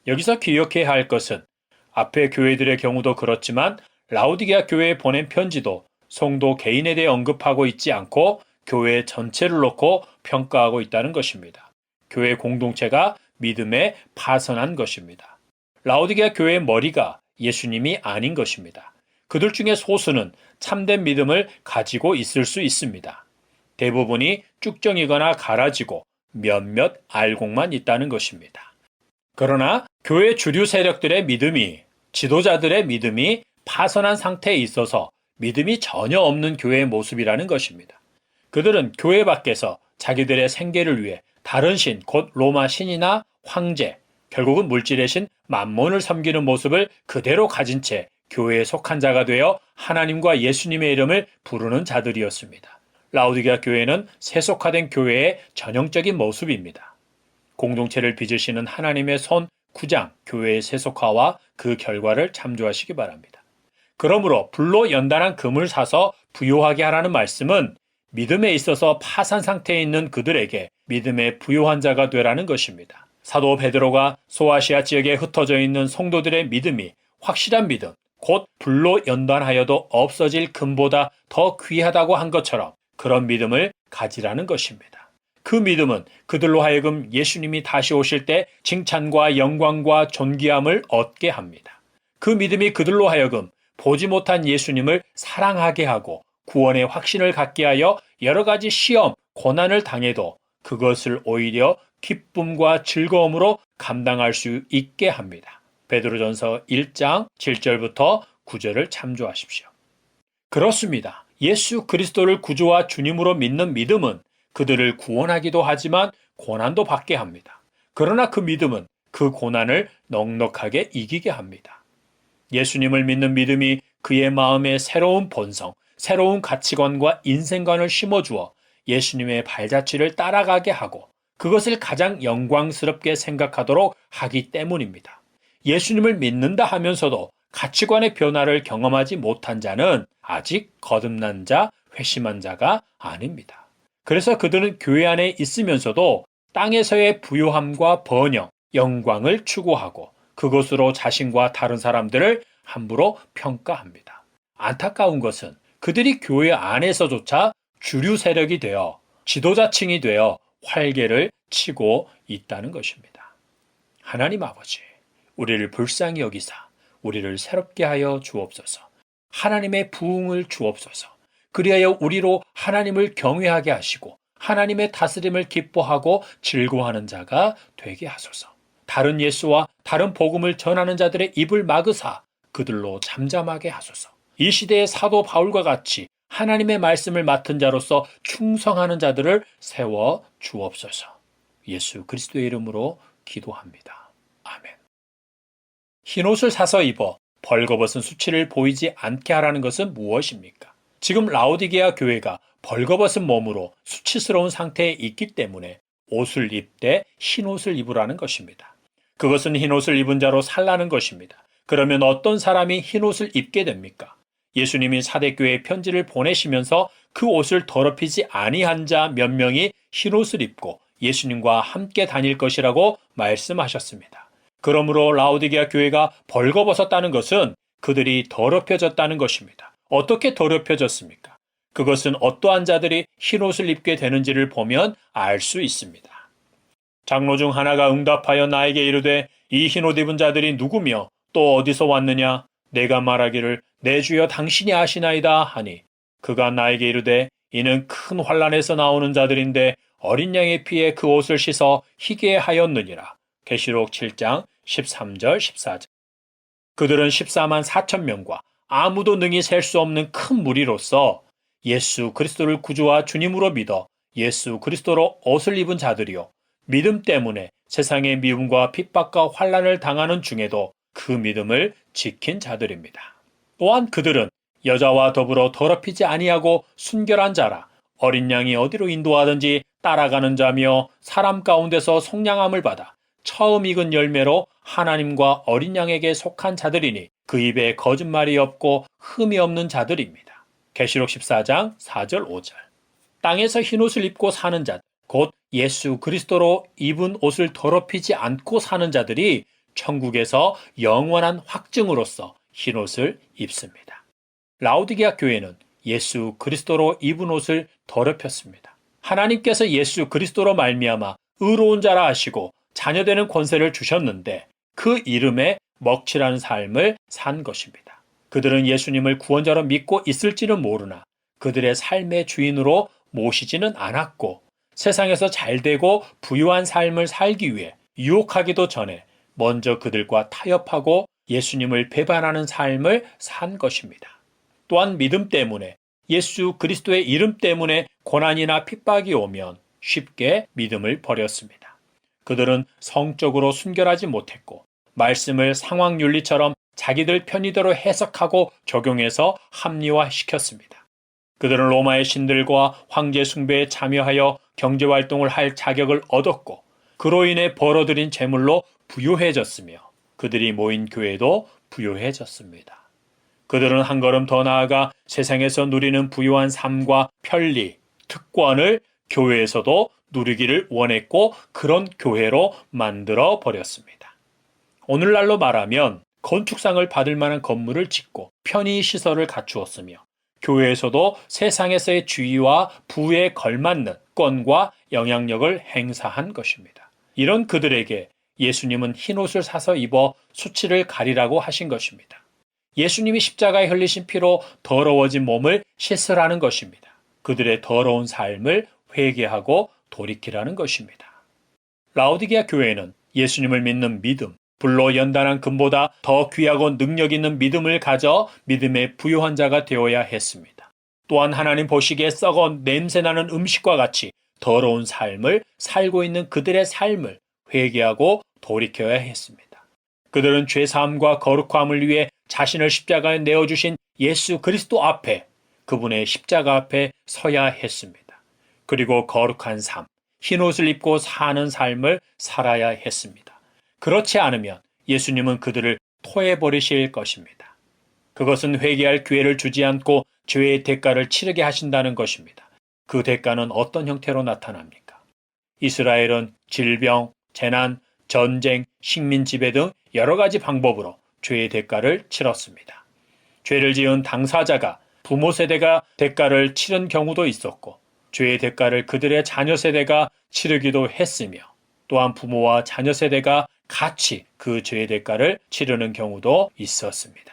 여기서 기억해야 할 것은 앞의 교회들의 경우도 그렇지만 라오디게아 교회에 보낸 편지도 성도 개인에 대해 언급하고 있지 않고 교회 전체를 놓고 평가하고 있다는 것입니다. 교회 공동체가 믿음에 파선한 것입니다. 라오디게아 교회의 머리가 예수님이 아닌 것입니다. 그들 중에 소수는 참된 믿음을 가지고 있을 수 있습니다. 대부분이 쭉정이거나 갈아지고 몇몇 알곡만 있다는 것입니다. 그러나 교회 주류 세력들의 믿음이, 지도자들의 믿음이 파선한 상태에 있어서 믿음이 전혀 없는 교회의 모습이라는 것입니다. 그들은 교회 밖에서 자기들의 생계를 위해 다른 신, 곧 로마 신이나 황제, 결국은 물질의 신 맘몬을 섬기는 모습을 그대로 가진 채 교회에 속한 자가 되어 하나님과 예수님의 이름을 부르는 자들이었습니다. 라오디게아 교회는 세속화된 교회의 전형적인 모습입니다. 공동체를 빚으시는 하나님의 손 9장 교회의 세속화와 그 결과를 참조하시기 바랍니다. 그러므로 불로 연단한 금을 사서 부요하게 하라는 말씀은 믿음에 있어서 파산 상태에 있는 그들에게 믿음의 부요한 자가 되라는 것입니다. 사도 베드로가 소아시아 지역에 흩어져 있는 성도들의 믿음이 확실한 믿음, 곧 불로 연단하여도 없어질 금보다 더 귀하다고 한 것처럼 그런 믿음을 가지라는 것입니다. 그 믿음은 그들로 하여금 예수님이 다시 오실 때 칭찬과 영광과 존귀함을 얻게 합니다. 그 믿음이 그들로 하여금 보지 못한 예수님을 사랑하게 하고 구원의 확신을 갖게 하여 여러 가지 시험, 고난을 당해도 그것을 오히려 기쁨과 즐거움으로 감당할 수 있게 합니다. 베드로전서 1장 7절부터 9절을 참조하십시오. 그렇습니다. 예수 그리스도를 구주와 주님으로 믿는 믿음은 그들을 구원하기도 하지만 고난도 받게 합니다. 그러나 그 믿음은 그 고난을 넉넉하게 이기게 합니다. 예수님을 믿는 믿음이 그의 마음에 새로운 본성, 새로운 가치관과 인생관을 심어주어 예수님의 발자취를 따라가게 하고 그것을 가장 영광스럽게 생각하도록 하기 때문입니다. 예수님을 믿는다 하면서도 가치관의 변화를 경험하지 못한 자는 아직 거듭난 자, 회심한 자가 아닙니다. 그래서 그들은 교회 안에 있으면서도 땅에서의 부요함과 번영, 영광을 추구하고 그것으로 자신과 다른 사람들을 함부로 평가합니다. 안타까운 것은 그들이 교회 안에서조차 주류 세력이 되어 지도자층이 되어 활개를 치고 있다는 것입니다. 하나님 아버지, 우리를 불쌍히 여기사 우리를 새롭게 하여 주옵소서. 하나님의 부흥을 주옵소서. 그리하여 우리로 하나님을 경외하게 하시고 하나님의 다스림을 기뻐하고 즐거워하는 자가 되게 하소서. 다른 예수와 다른 복음을 전하는 자들의 입을 막으사 그들로 잠잠하게 하소서. 이 시대의 사도 바울과 같이 하나님의 말씀을 맡은 자로서 충성하는 자들을 세워 주옵소서. 예수 그리스도의 이름으로 기도합니다. 아멘. 흰옷을 사서 입어 벌거벗은 수치를 보이지 않게 하라는 것은 무엇입니까? 지금 라오디게아 교회가 벌거벗은 몸으로 수치스러운 상태에 있기 때문에 옷을 입되 흰옷을 입으라는 것입니다. 그것은 흰옷을 입은 자로 살라는 것입니다. 그러면 어떤 사람이 흰옷을 입게 됩니까? 예수님이 사대교회에 편지를 보내시면서 그 옷을 더럽히지 아니한 자 몇 명이 흰옷을 입고 예수님과 함께 다닐 것이라고 말씀하셨습니다. 그러므로 라오디게아 교회가 벌거벗었다는 것은 그들이 더럽혀졌다는 것입니다. 어떻게 더럽혀졌습니까? 그것은 어떠한 자들이 흰옷을 입게 되는지를 보면 알 수 있습니다. 장로 중 하나가 응답하여 나에게 이르되 이 흰옷 입은 자들이 누구며 또 어디서 왔느냐? 내가 말하기를 내 주여 당신이 아시나이다 하니 그가 나에게 이르되 이는 큰 환난에서 나오는 자들인데 어린 양의 피에 그 옷을 씻어 희게 하였느니라. 계시록 7장 13절 14절. 그들은 14만 4천 명과 아무도 능히 셀 수 없는 큰 무리로서 예수 그리스도를 구주와 주님으로 믿어 예수 그리스도로 옷을 입은 자들이요. 믿음 때문에 세상의 미움과 핍박과 환난을 당하는 중에도 그 믿음을 지킨 자들입니다. 또한 그들은 여자와 더불어 더럽히지 아니하고 순결한 자라 어린 양이 어디로 인도하든지 따라가는 자며 사람 가운데서 속량함을 받아 처음 익은 열매로 하나님과 어린 양에게 속한 자들이니 그 입에 거짓말이 없고 흠이 없는 자들입니다. 계시록 14장 4절 5절. 땅에서 흰옷을 입고 사는 자들, 곧 예수 그리스도로 입은 옷을 더럽히지 않고 사는 자들이 천국에서 영원한 확증으로서 흰옷을 입습니다. 라오디게아 교회는 예수 그리스도로 입은 옷을 더럽혔습니다. 하나님께서 예수 그리스도로 말미암아 의로운 자라 하시고 자녀되는 권세를 주셨는데 그 이름에 먹칠하는 삶을 산 것입니다. 그들은 예수님을 구원자로 믿고 있을지는 모르나 그들의 삶의 주인으로 모시지는 않았고 세상에서 잘되고 부유한 삶을 살기 위해 유혹하기도 전에 먼저 그들과 타협하고 예수님을 배반하는 삶을 산 것입니다. 또한 믿음 때문에 예수 그리스도의 이름 때문에 고난이나 핍박이 오면 쉽게 믿음을 버렸습니다. 그들은 성적으로 순결하지 못했고 말씀을 상황윤리처럼 자기들 편의대로 해석하고 적용해서 합리화시켰습니다. 그들은 로마의 신들과 황제 숭배에 참여하여 경제활동을 할 자격을 얻었고 그로 인해 벌어들인 재물로 부유해졌으며 그들이 모인 교회도 부유해졌습니다. 그들은 한 걸음 더 나아가 세상에서 누리는 부유한 삶과 편리, 특권을 교회에서도 누리기를 원했고 그런 교회로 만들어 버렸습니다. 오늘날로 말하면 건축상을 받을 만한 건물을 짓고 편의 시설을 갖추었으며 교회에서도 세상에서의 주의와 부에 걸맞는 권과 영향력을 행사한 것입니다. 이런 그들에게 예수님은 흰옷을 사서 입어 수치를 가리라고 하신 것입니다. 예수님이 십자가에 흘리신 피로 더러워진 몸을 씻으라는 것입니다. 그들의 더러운 삶을 회개하고 돌이키라는 것입니다. 라오디게아 교회는 예수님을 믿는 믿음, 불로 연단한 금보다 더 귀하고 능력 있는 믿음을 가져 믿음의 부유한 자가 되어야 했습니다. 또한 하나님 보시기에 썩어 냄새나는 음식과 같이 더러운 삶을 살고 있는 그들의 삶을 회개하고 돌이켜야 했습니다. 그들은 죄사함과 거룩함을 위해 자신을 십자가에 내어주신 예수 그리스도 앞에, 그분의 십자가 앞에 서야 했습니다. 그리고 거룩한 삶, 흰옷을 입고 사는 삶을 살아야 했습니다. 그렇지 않으면 예수님은 그들을 토해버리실 것입니다. 그것은 회개할 기회를 주지 않고 죄의 대가를 치르게 하신다는 것입니다. 그 대가는 어떤 형태로 나타납니까? 이스라엘은 질병, 재난, 전쟁, 식민지배 등 여러 가지 방법으로 죄의 대가를 치렀습니다. 죄를 지은 당사자가 부모 세대가 대가를 치른 경우도 있었고 죄의 대가를 그들의 자녀 세대가 치르기도 했으며 또한 부모와 자녀 세대가 같이 그 죄의 대가를 치르는 경우도 있었습니다.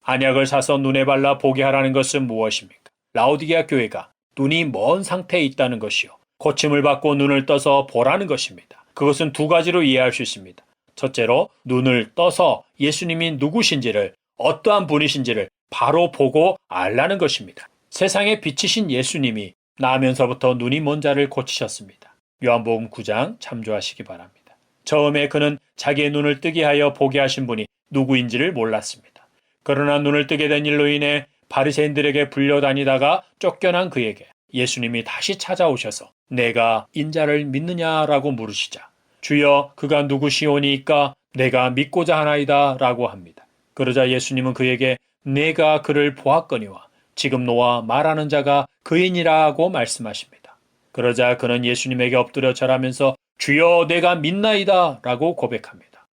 안약을 사서 눈에 발라 보게 하라는 것은 무엇입니까? 라오디게아 교회가 눈이 먼 상태에 있다는 것이요. 고침을 받고 눈을 떠서 보라는 것입니다. 그것은 두 가지로 이해할 수 있습니다. 첫째로 눈을 떠서 예수님이 누구신지를, 어떠한 분이신지를 바로 보고 알라는 것입니다. 세상에 비치신 예수님이 나면서부터 눈이 먼 자를 고치셨습니다. 요한복음 9장 참조하시기 바랍니다. 처음에 그는 자기의 눈을 뜨게 하여 보게 하신 분이 누구인지를 몰랐습니다. 그러나 눈을 뜨게 된 일로 인해 바리새인들에게 불려다니다가 쫓겨난 그에게 예수님이 다시 찾아오셔서 내가 인자를 믿느냐라고 물으시자 주여 그가 누구시오니까 내가 믿고자 하나이다 라고 합니다. 그러자 예수님은 그에게 내가 그를 보았거니와 지금 너와 말하는 자가 그이니라고 말씀하십니다. 그러자 그는 예수님에게 엎드려 절하면서 주여 내가 믿나이다 라고 고백합니다.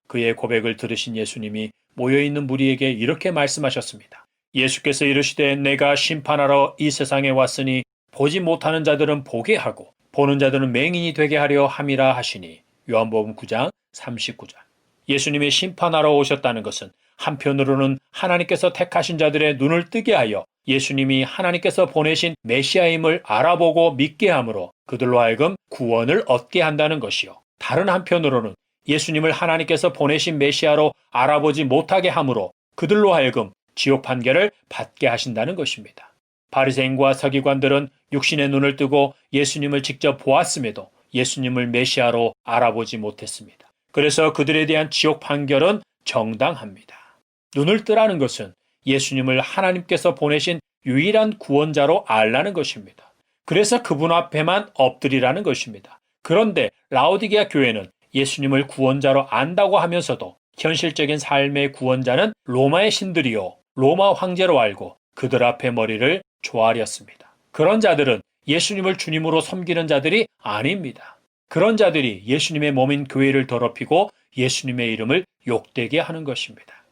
그의 고백을 들으신 예수님이 모여있는 무리에게 이렇게 말씀하셨습니다. 예수께서 이르시되 내가 심판하러 이 세상에 왔으니 보지 못하는 자들은 보게 하고 보는 자들은 맹인이 되게 하려 함이라 하시니 요한복음 9장 39절. 예수님이 심판하러 오셨다는 것은 한편으로는 하나님께서 택하신 자들의 눈을 뜨게 하여 예수님이 하나님께서 보내신 메시아임을 알아보고 믿게 함으로 그들로 하여금 구원을 얻게 한다는 것이요. 다른 한편으로는 예수님을 하나님께서 보내신 메시아로 알아보지 못하게 함으로 그들로 하여금 지옥 판결을 받게 하신다는 것입니다. 바리새인과 서기관들은 육신의 눈을 뜨고 예수님을 직접 보았음에도 예수님을 메시아로 알아보지 못했습니다. 그래서 그들에 대한 지옥 판결은 정당합니다. 눈을 뜨라는 것은 예수님을 하나님께서 보내신 유일한 구원자로 알라는 것입니다. 그래서 그분 앞에만 엎드리라는 것입니다. 그런데 라오디게아 교회는 예수님을 구원자로 안다고 하면서도 현실적인 삶의 구원자는 로마의 신들이요 로마 황제로 알고 그들 앞에 머리를 조아렸습니다. 그런 자들은 예수님을 주님으로 섬기는 자들이 아닙니다. 그런 자들이 예수님의 몸인 교회를 더럽히고 예수님의 이름을 욕되게 하는 것입니다.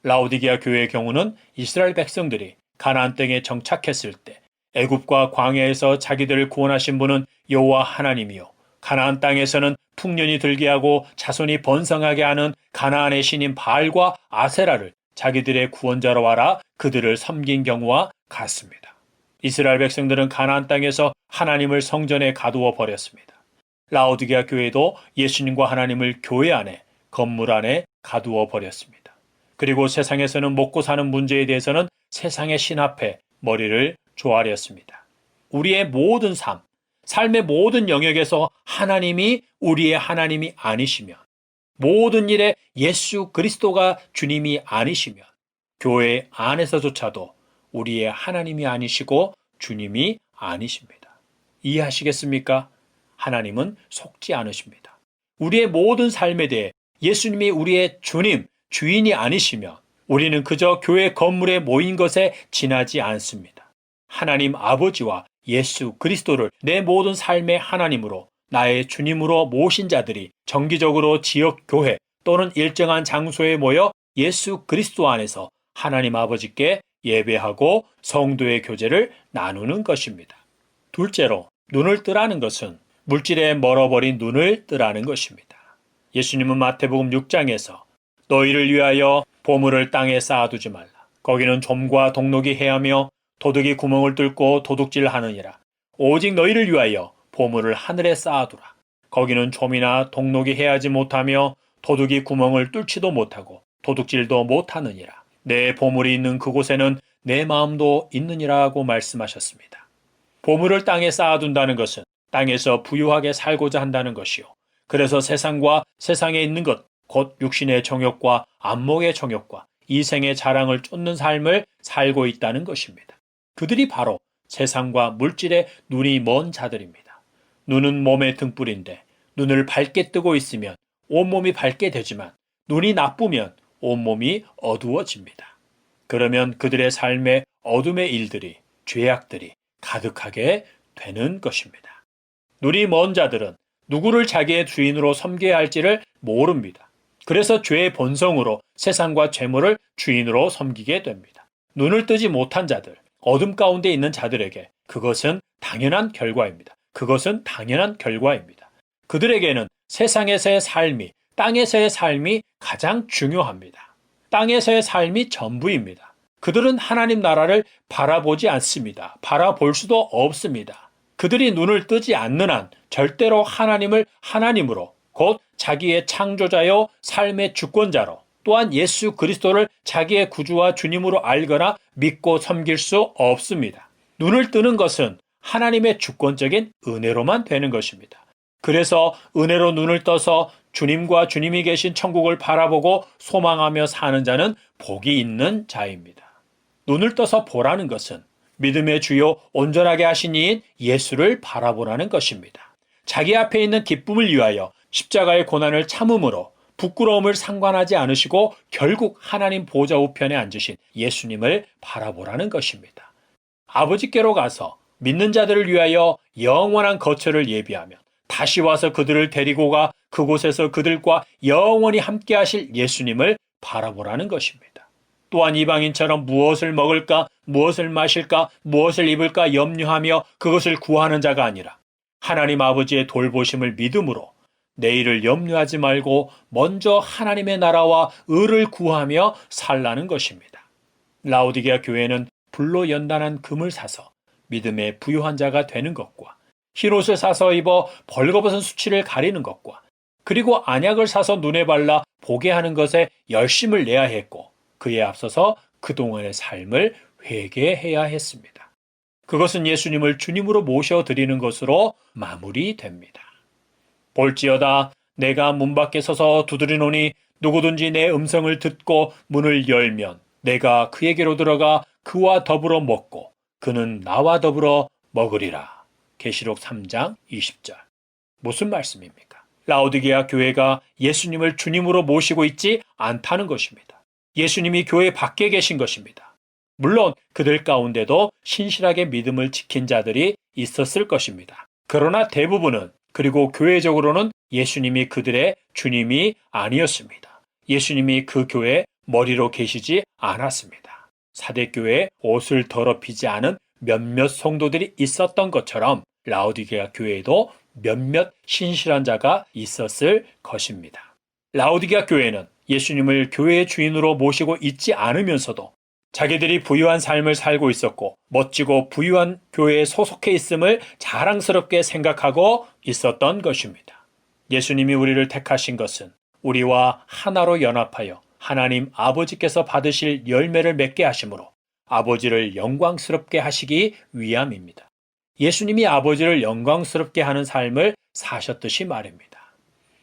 라오디게아 교회의 경우는 이스라엘 백성들이 가나안 땅에 정착했을 때 애굽과 광야에서 자기들을 구원하신 분은 여호와 하나님이요 가나안 땅에서는 풍년이 들게 하고 자손이 번성하게 하는 가나안의 신인 바알과 아세라를 자기들의 구원자로 알아 그들을 섬긴 경우와 같습니다. 이스라엘 백성들은 가나안 땅에서 하나님을 성전에 가두어 버렸습니다. 라오디게아 교회도 예수님과 하나님을 교회 안에, 건물 안에 가두어 버렸습니다. 그리고 세상에서는 먹고 사는 문제에 대해서는 세상의 신 앞에 머리를 조아렸습니다. 우리의 모든 삶의 모든 영역에서 하나님이 우리의 하나님이 아니시면, 모든 일에 예수 그리스도가 주님이 아니시면, 교회 안에서조차도 우리의 하나님이 아니시고 주님이 아니십니다. 이해하시겠습니까? 하나님은 속지 않으십니다. 우리의 모든 삶에 대해 예수님이 우리의 주님, 주인이 아니시면 우리는 그저 교회 건물에 모인 것에 지나지 않습니다. 하나님 아버지와 예수 그리스도를 내 모든 삶의 하나님으로, 나의 주님으로 모신 자들이 정기적으로 지역 교회 또는 일정한 장소에 모여 예수 그리스도 안에서 하나님 아버지께 예배하고 성도의 교제를 나누는 것입니다. 둘째로, 눈을 뜨라는 것은 물질에 멀어버린 눈을 뜨라는 것입니다. 예수님은 마태복음 6장에서 너희를 위하여 보물을 땅에 쌓아두지 말라. 거기는 좀과 독록이 해하며 도둑이 구멍을 뚫고 도둑질하느니라. 오직 너희를 위하여 보물을 하늘에 쌓아두라. 거기는 좀이나 독록이 해하지 못하며 도둑이 구멍을 뚫지도 못하고 도둑질도 못하느니라. 내 보물이 있는 그곳에는 내 마음도 있느니라고 말씀하셨습니다. 보물을 땅에 쌓아둔다는 것은 땅에서 부유하게 살고자 한다는 것이요. 그래서 세상과 세상에 있는 것, 곧 육신의 정욕과 안목의 정욕과 이생의 자랑을 쫓는 삶을 살고 있다는 것입니다. 그들이 바로 세상과 물질에 눈이 먼 자들입니다. 눈은 몸의 등불인데 눈을 밝게 뜨고 있으면 온몸이 밝게 되지만 눈이 나쁘면 온몸이 어두워집니다. 그러면 그들의 삶에 어둠의 일들이, 죄악들이 가득하게 되는 것입니다. 눈이 먼 자들은 누구를 자기의 주인으로 섬겨야 할지를 모릅니다. 그래서 죄의 본성으로 세상과 재물을 주인으로 섬기게 됩니다. 눈을 뜨지 못한 자들, 어둠 가운데 있는 자들에게 그것은 당연한 결과입니다. 그것은 당연한 결과입니다. 그들에게는 세상에서의 삶이, 땅에서의 삶이 가장 중요합니다. 땅에서의 삶이 전부입니다. 그들은 하나님 나라를 바라보지 않습니다. 바라볼 수도 없습니다. 그들이 눈을 뜨지 않는 한 절대로 하나님을 하나님으로, 곧 자기의 창조자요 삶의 주권자로, 또한 예수 그리스도를 자기의 구주와 주님으로 알거나 믿고 섬길 수 없습니다. 눈을 뜨는 것은 하나님의 주권적인 은혜로만 되는 것입니다. 그래서 은혜로 눈을 떠서 주님과 주님이 계신 천국을 바라보고 소망하며 사는 자는 복이 있는 자입니다. 눈을 떠서 보라는 것은 믿음의 주요 온전하게 하신 이인 예수를 바라보라는 것입니다. 자기 앞에 있는 기쁨을 위하여 십자가의 고난을 참음으로 부끄러움을 상관하지 않으시고 결국 하나님 보좌 우편에 앉으신 예수님을 바라보라는 것입니다. 아버지께로 가서 믿는 자들을 위하여 영원한 거처를 예비하며 다시 와서 그들을 데리고 가 그곳에서 그들과 영원히 함께 하실 예수님을 바라보라는 것입니다. 또한 이방인처럼 무엇을 먹을까, 무엇을 마실까, 무엇을 입을까 염려하며 그것을 구하는 자가 아니라 하나님 아버지의 돌보심을 믿음으로 내일을 염려하지 말고 먼저 하나님의 나라와 의를 구하며 살라는 것입니다. 라오디게아 교회는 불로 연단한 금을 사서 믿음의 부유한 자가 되는 것과 흰옷을 사서 입어 벌거벗은 수치를 가리는 것과 그리고 안약을 사서 눈에 발라 보게 하는 것에 열심을 내야 했고 그에 앞서서 그동안의 삶을 회개해야 했습니다. 그것은 예수님을 주님으로 모셔드리는 것으로 마무리됩니다. 볼지어다 내가 문 밖에 서서 두드리노니 누구든지 내 음성을 듣고 문을 열면 내가 그에게로 들어가 그와 더불어 먹고 그는 나와 더불어 먹으리라. 계시록 3장 20절. 무슨 말씀입니까? 라오디게아 교회가 예수님을 주님으로 모시고 있지 않다는 것입니다. 예수님이 교회 밖에 계신 것입니다. 물론 그들 가운데도 신실하게 믿음을 지킨 자들이 있었을 것입니다. 그러나 대부분은, 그리고 교회적으로는 예수님이 그들의 주님이 아니었습니다. 예수님이 그 교회 머리로 계시지 않았습니다. 사대교회에 옷을 더럽히지 않은 몇몇 성도들이 있었던 것처럼 라오디게아 교회에도 몇몇 신실한 자가 있었을 것입니다. 라오디게아 교회는 예수님을 교회의 주인으로 모시고 있지 않으면서도 자기들이 부유한 삶을 살고 있었고 멋지고 부유한 교회에 소속해 있음을 자랑스럽게 생각하고 있었던 것입니다. 예수님이 우리를 택하신 것은 우리와 하나로 연합하여 하나님 아버지께서 받으실 열매를 맺게 하심으로 아버지를 영광스럽게 하시기 위함입니다. 예수님이 아버지를 영광스럽게 하는 삶을 사셨듯이 말입니다.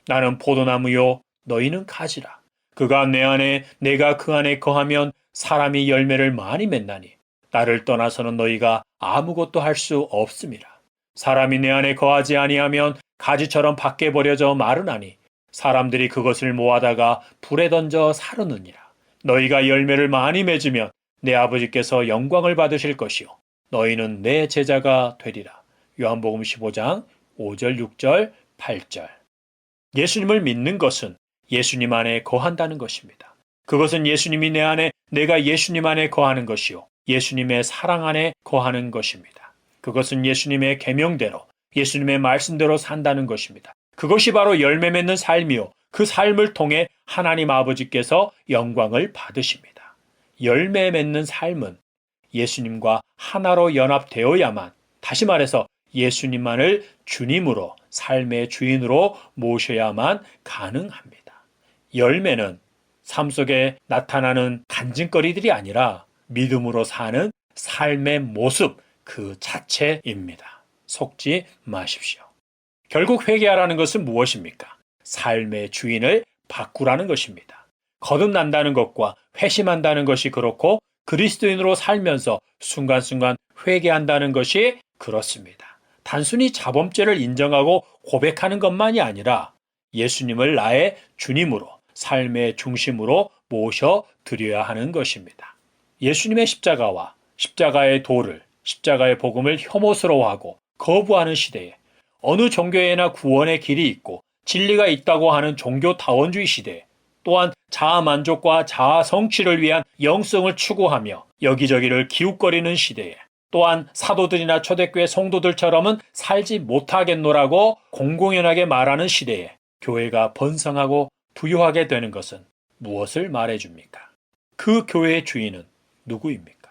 나는 포도나무요 너희는 가지라. 그가 내 안에 내가 그 안에 거하면 사람이 열매를 많이 맺나니 나를 떠나서는 너희가 아무것도 할 수 없음이라. 사람이 내 안에 거하지 아니하면 가지처럼 밖에 버려져 마르나니 사람들이 그것을 모아다가 불에 던져 사르느니라. 너희가 열매를 많이 맺으면 내 아버지께서 영광을 받으실 것이요 너희는 내 제자가 되리라. 요한복음 15장 5절, 6절, 8절. 예수님을 믿는 것은 예수님 안에 거한다는 것입니다. 그것은 예수님이 내 안에, 내가 예수님 안에 거하는 것이요 예수님의 사랑 안에 거하는 것입니다. 그것은 예수님의 계명대로, 예수님의 말씀대로 산다는 것입니다. 그것이 바로 열매 맺는 삶이요 그 삶을 통해 하나님 아버지께서 영광을 받으십니다. 열매 맺는 삶은 예수님과 하나로 연합되어야만, 다시 말해서 예수님만을 주님으로, 삶의 주인으로 모셔야만 가능합니다. 열매는 삶 속에 나타나는 간증거리들이 아니라 믿음으로 사는 삶의 모습 그 자체입니다. 속지 마십시오. 결국 회개하라는 것은 무엇입니까? 삶의 주인을 바꾸라는 것입니다. 거듭난다는 것과 회심한다는 것이 그렇고 그리스도인으로 살면서 순간순간 회개한다는 것이 그렇습니다. 단순히 자범죄를 인정하고 고백하는 것만이 아니라 예수님을 나의 주님으로, 삶의 중심으로 모셔드려야 하는 것입니다. 예수님의 십자가와 십자가의 도를, 십자가의 복음을 혐오스러워하고 거부하는 시대에 어느 종교에나 구원의 길이 있고 진리가 있다고 하는 종교다원주의 시대에 또한 자아만족과 자아성취를 위한 영성을 추구하며 여기저기를 기웃거리는 시대에 또한 사도들이나 초대교회 성도들처럼은 살지 못하겠노라고 공공연하게 말하는 시대에 교회가 번성하고 부유하게 되는 것은 무엇을 말해줍니까? 그 교회의 주인은 누구입니까?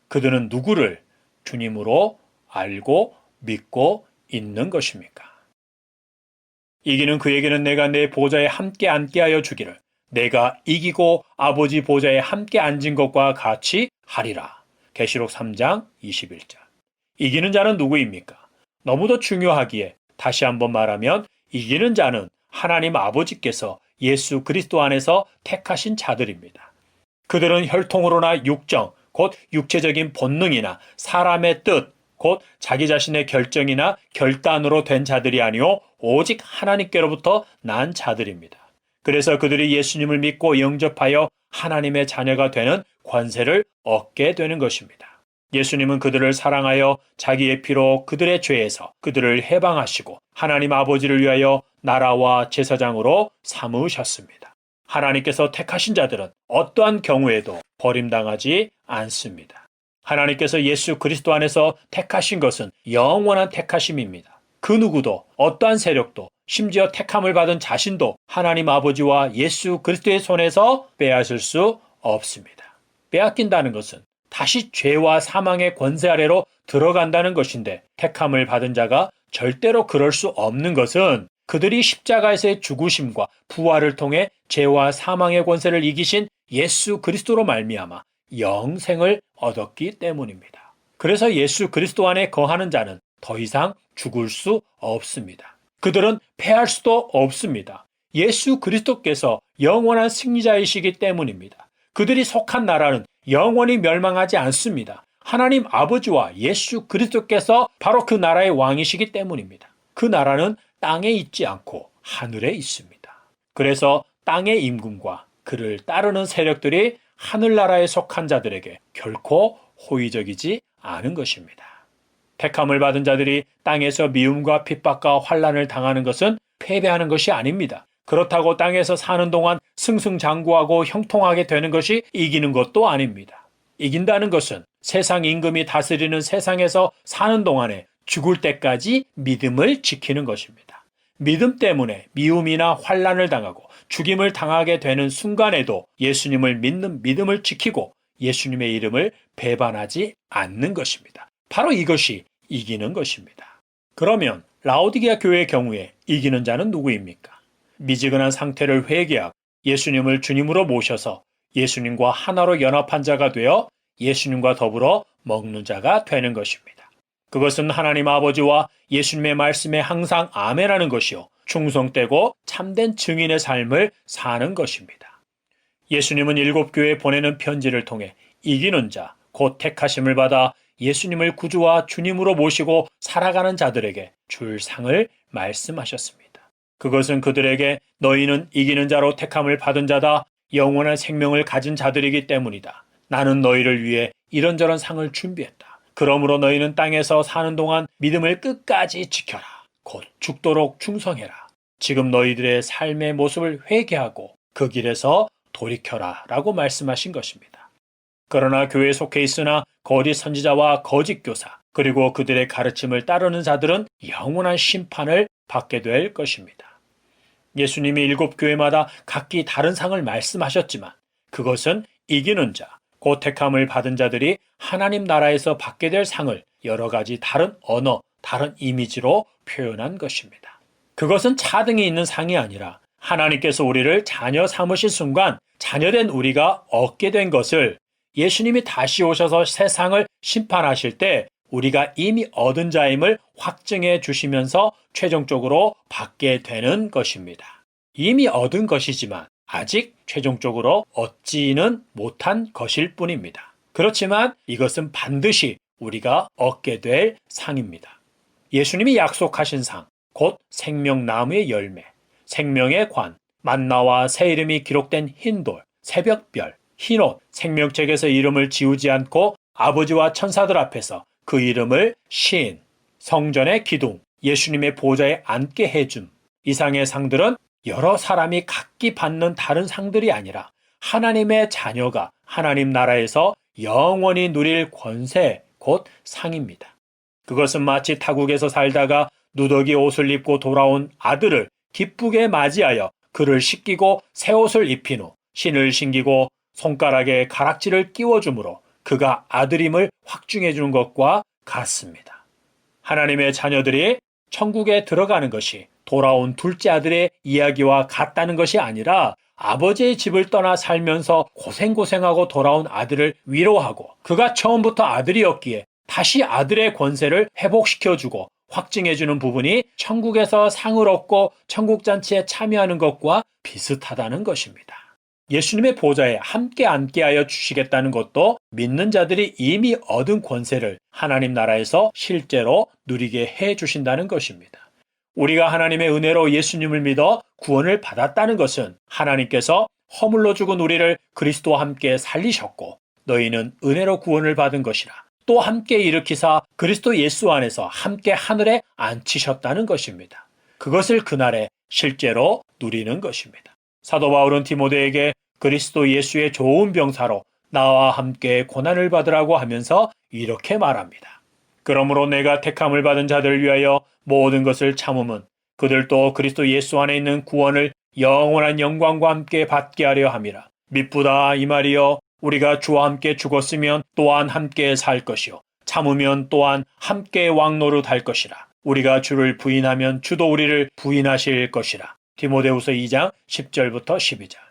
그들은 누구를 주님으로 알고 믿고 있는 것입니까? 이기는 그에게는 내가 내 보좌에 함께 앉게 하여 주기를 내가 이기고 아버지 보좌에 함께 앉은 것과 같이 하리라. 계시록 3장 21절. 이기는 자는 누구입니까? 너무도 중요하기에 다시 한번 말하면 이기는 자는 하나님 아버지께서 예수 그리스도 안에서 택하신 자들입니다. 그들은 혈통으로나 육정, 곧 육체적인 본능이나 사람의 뜻, 곧 자기 자신의 결정이나 결단으로 된 자들이 아니오 오직 하나님께로부터 난 자들입니다. 그래서 그들이 예수님을 믿고 영접하여 하나님의 자녀가 되는 권세를 얻게 되는 것입니다. 예수님은 그들을 사랑하여 자기의 피로 그들의 죄에서 그들을 해방하시고 하나님 아버지를 위하여 나라와 제사장으로 삼으셨습니다. 하나님께서 택하신 자들은 어떠한 경우에도 버림당하지 않습니다. 하나님께서 예수 그리스도 안에서 택하신 것은 영원한 택하심입니다. 그 누구도 어떠한 세력도 심지어 택함을 받은 자신도 하나님 아버지와 예수 그리스도의 손에서 빼앗을 수 없습니다. 빼앗긴다는 것은 다시 죄와 사망의 권세 아래로 들어간다는 것인데 택함을 받은 자가 절대로 그럴 수 없는 것은 그들이 십자가에서의 죽으심과 부활을 통해 죄와 사망의 권세를 이기신 예수 그리스도로 말미암아 영생을 얻었기 때문입니다. 그래서 예수 그리스도 안에 거하는 자는 더 이상 죽을 수 없습니다. 그들은 패할 수도 없습니다. 예수 그리스도께서 영원한 승리자이시기 때문입니다. 그들이 속한 나라는 영원히 멸망하지 않습니다. 하나님 아버지와 예수 그리스도께서 바로 그 나라의 왕이시기 때문입니다. 그 나라는 땅에 있지 않고 하늘에 있습니다. 그래서 땅의 임금과 그를 따르는 세력들이 하늘나라에 속한 자들에게 결코 호의적이지 않은 것입니다. 택함을 받은 자들이 땅에서 미움과 핍박과 환난을 당하는 것은 패배하는 것이 아닙니다. 그렇다고 땅에서 사는 동안 승승장구하고 형통하게 되는 것이 이기는 것도 아닙니다. 이긴다는 것은 세상 임금이 다스리는 세상에서 사는 동안에 죽을 때까지 믿음을 지키는 것입니다. 믿음 때문에 미움이나 환난을 당하고 죽임을 당하게 되는 순간에도 예수님을 믿는 믿음을 지키고 예수님의 이름을 배반하지 않는 것입니다. 바로 이것이 이기는 것입니다. 그러면 라오디게아 교회의 경우에 이기는 자는 누구입니까? 미지근한 상태를 회개하고 예수님을 주님으로 모셔서 예수님과 하나로 연합한 자가 되어 예수님과 더불어 먹는 자가 되는 것입니다. 그것은 하나님 아버지와 예수님의 말씀에 항상 아멘하는 것이요 충성되고 참된 증인의 삶을 사는 것입니다. 예수님은 7교회에 보내는 편지를 통해 이기는 자, 곧 택하심을 받아 예수님을 구주와 주님으로 모시고 살아가는 자들에게 줄 상을 말씀하셨습니다. 그것은 그들에게 너희는 이기는 자로 택함을 받은 자다. 영원한 생명을 가진 자들이기 때문이다. 나는 너희를 위해 이런저런 상을 준비했다. 그러므로 너희는 땅에서 사는 동안 믿음을 끝까지 지켜라. 곧 죽도록 충성해라. 지금 너희들의 삶의 모습을 회개하고 그 길에서 돌이켜라 라고 말씀하신 것입니다. 그러나 교회에 속해 있으나 거짓 선지자와 거짓 교사 그리고 그들의 가르침을 따르는 자들은 영원한 심판을 받게 될 것입니다. 예수님이 7교회마다 각기 다른 상을 말씀하셨지만 그것은 이기는 자, 곧 택함을 받은 자들이 하나님 나라에서 받게 될 상을 여러 가지 다른 언어, 다른 이미지로 표현한 것입니다. 그것은 차등이 있는 상이 아니라 하나님께서 우리를 자녀 삼으신 순간 자녀된 우리가 얻게 된 것을 예수님이 다시 오셔서 세상을 심판하실 때 우리가 이미 얻은 자임을 확증해 주시면서 최종적으로 받게 되는 것입니다. 이미 얻은 것이지만 아직 최종적으로 얻지는 못한 것일 뿐입니다. 그렇지만 이것은 반드시 우리가 얻게 될 상입니다. 예수님이 약속하신 상, 곧 생명나무의 열매, 생명의 관, 만나와 새 이름이 기록된 흰돌, 새벽별, 흰옷, 생명책에서 이름을 지우지 않고 아버지와 천사들 앞에서 그 이름을 신, 성전의 기둥, 예수님의 보좌에 앉게 해줌. 이상의 상들은 여러 사람이 각기 받는 다른 상들이 아니라 하나님의 자녀가 하나님 나라에서 영원히 누릴 권세, 곧 상입니다. 그것은 마치 타국에서 살다가 누더기 옷을 입고 돌아온 아들을 기쁘게 맞이하여 그를 씻기고 새 옷을 입힌 후 신을 신기고 손가락에 가락지를 끼워주므로 그가 아들임을 확증해 주는 것과 같습니다. 하나님의 자녀들이 천국에 들어가는 것이 돌아온 둘째 아들의 이야기와 같다는 것이 아니라 아버지의 집을 떠나 살면서 고생하고 돌아온 아들을 위로하고 그가 처음부터 아들이었기에 다시 아들의 권세를 회복시켜주고 확증해주는 부분이 천국에서 상을 얻고 천국잔치에 참여하는 것과 비슷하다는 것입니다. 예수님의 보좌에 함께 앉게 하여 주시겠다는 것도 믿는 자들이 이미 얻은 권세를 하나님 나라에서 실제로 누리게 해 주신다는 것입니다. 우리가 하나님의 은혜로 예수님을 믿어 구원을 받았다는 것은 하나님께서 허물로 죽은 우리를 그리스도와 함께 살리셨고 너희는 은혜로 구원을 받은 것이라 또 함께 일으키사 그리스도 예수 안에서 함께 하늘에 앉히셨다는 것입니다. 그것을 그날에 실제로 누리는 것입니다. 사도 바울은 디모데에게 그리스도 예수의 좋은 병사로 나와 함께 고난을 받으라고 하면서 이렇게 말합니다. 그러므로 내가 택함을 받은 자들을 위하여 모든 것을 참음은 그들도 그리스도 예수 안에 있는 구원을 영원한 영광과 함께 받게 하려 함이라. 미쁘다 이 말이여 우리가 주와 함께 죽었으면 또한 함께 살 것이요 참으면 또한 함께 왕노릇할 것이라. 우리가 주를 부인하면 주도 우리를 부인하실 것이라. 디모데후서 2장 10절부터 12절.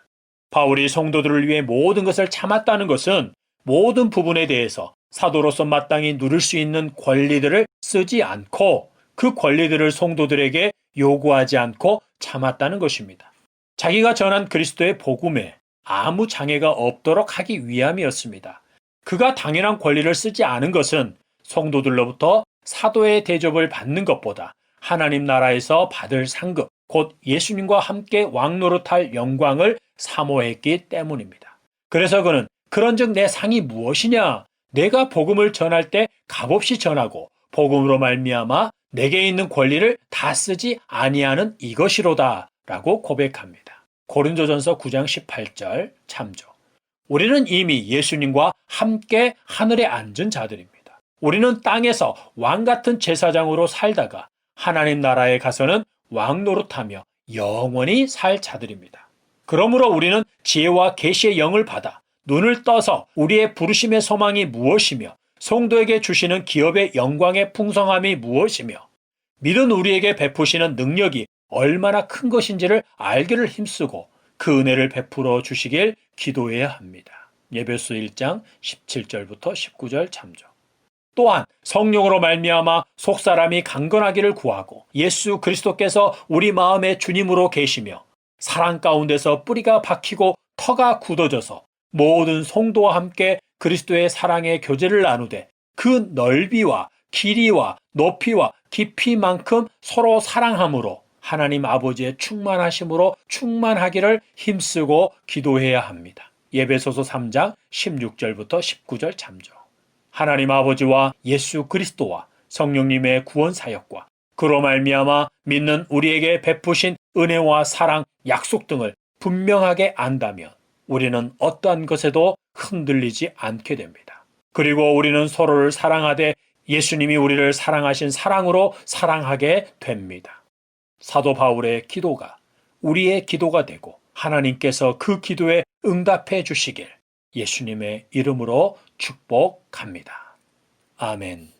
바울이 성도들을 위해 모든 것을 참았다는 것은 모든 부분에 대해서 사도로서 마땅히 누릴 수 있는 권리들을 쓰지 않고 그 권리들을 성도들에게 요구하지 않고 참았다는 것입니다. 자기가 전한 그리스도의 복음에 아무 장애가 없도록 하기 위함이었습니다. 그가 당연한 권리를 쓰지 않은 것은 성도들로부터 사도의 대접을 받는 것보다 하나님 나라에서 받을 상급, 곧 예수님과 함께 왕노릇할 영광을 사모했기 때문입니다. 그래서 그는 그런즉 내 상이 무엇이냐? 내가 복음을 전할 때 값없이 전하고 복음으로 말미암아 내게 있는 권리를 다 쓰지 아니하는 이것이로다 라고 고백합니다. 고린도전서 9장 18절 참조. 우리는 이미 예수님과 함께 하늘에 앉은 자들입니다. 우리는 땅에서 왕같은 제사장으로 살다가 하나님 나라에 가서는 왕노릇하며 영원히 살 자들입니다. 그러므로 우리는 지혜와 계시의 영을 받아 눈을 떠서 우리의 부르심의 소망이 무엇이며 성도에게 주시는 기업의 영광의 풍성함이 무엇이며 믿은 우리에게 베푸시는 능력이 얼마나 큰 것인지를 알기를 힘쓰고 그 은혜를 베풀어 주시길 기도해야 합니다. 예배소 1장 17절부터 19절 참조. 또한 성령으로 말미암아 속사람이 강건하기를 구하고 예수 그리스도께서 우리 마음의 주님으로 계시며 사랑 가운데서 뿌리가 박히고 터가 굳어져서 모든 성도와 함께 그리스도의 사랑의 교제를 나누되 그 넓이와 길이와 높이와 깊이만큼 서로 사랑함으로 하나님 아버지의 충만하심으로 충만하기를 힘쓰고 기도해야 합니다. 에베소서 3장 16절부터 19절 참조. 하나님 아버지와 예수 그리스도와 성령님의 구원 사역과 그로 말미암아 믿는 우리에게 베푸신 은혜와 사랑, 약속 등을 분명하게 안다면 우리는 어떠한 것에도 흔들리지 않게 됩니다. 그리고 우리는 서로를 사랑하되 예수님이 우리를 사랑하신 사랑으로 사랑하게 됩니다. 사도 바울의 기도가 우리의 기도가 되고 하나님께서 그 기도에 응답해 주시길 예수님의 이름으로 축복합니다. 아멘.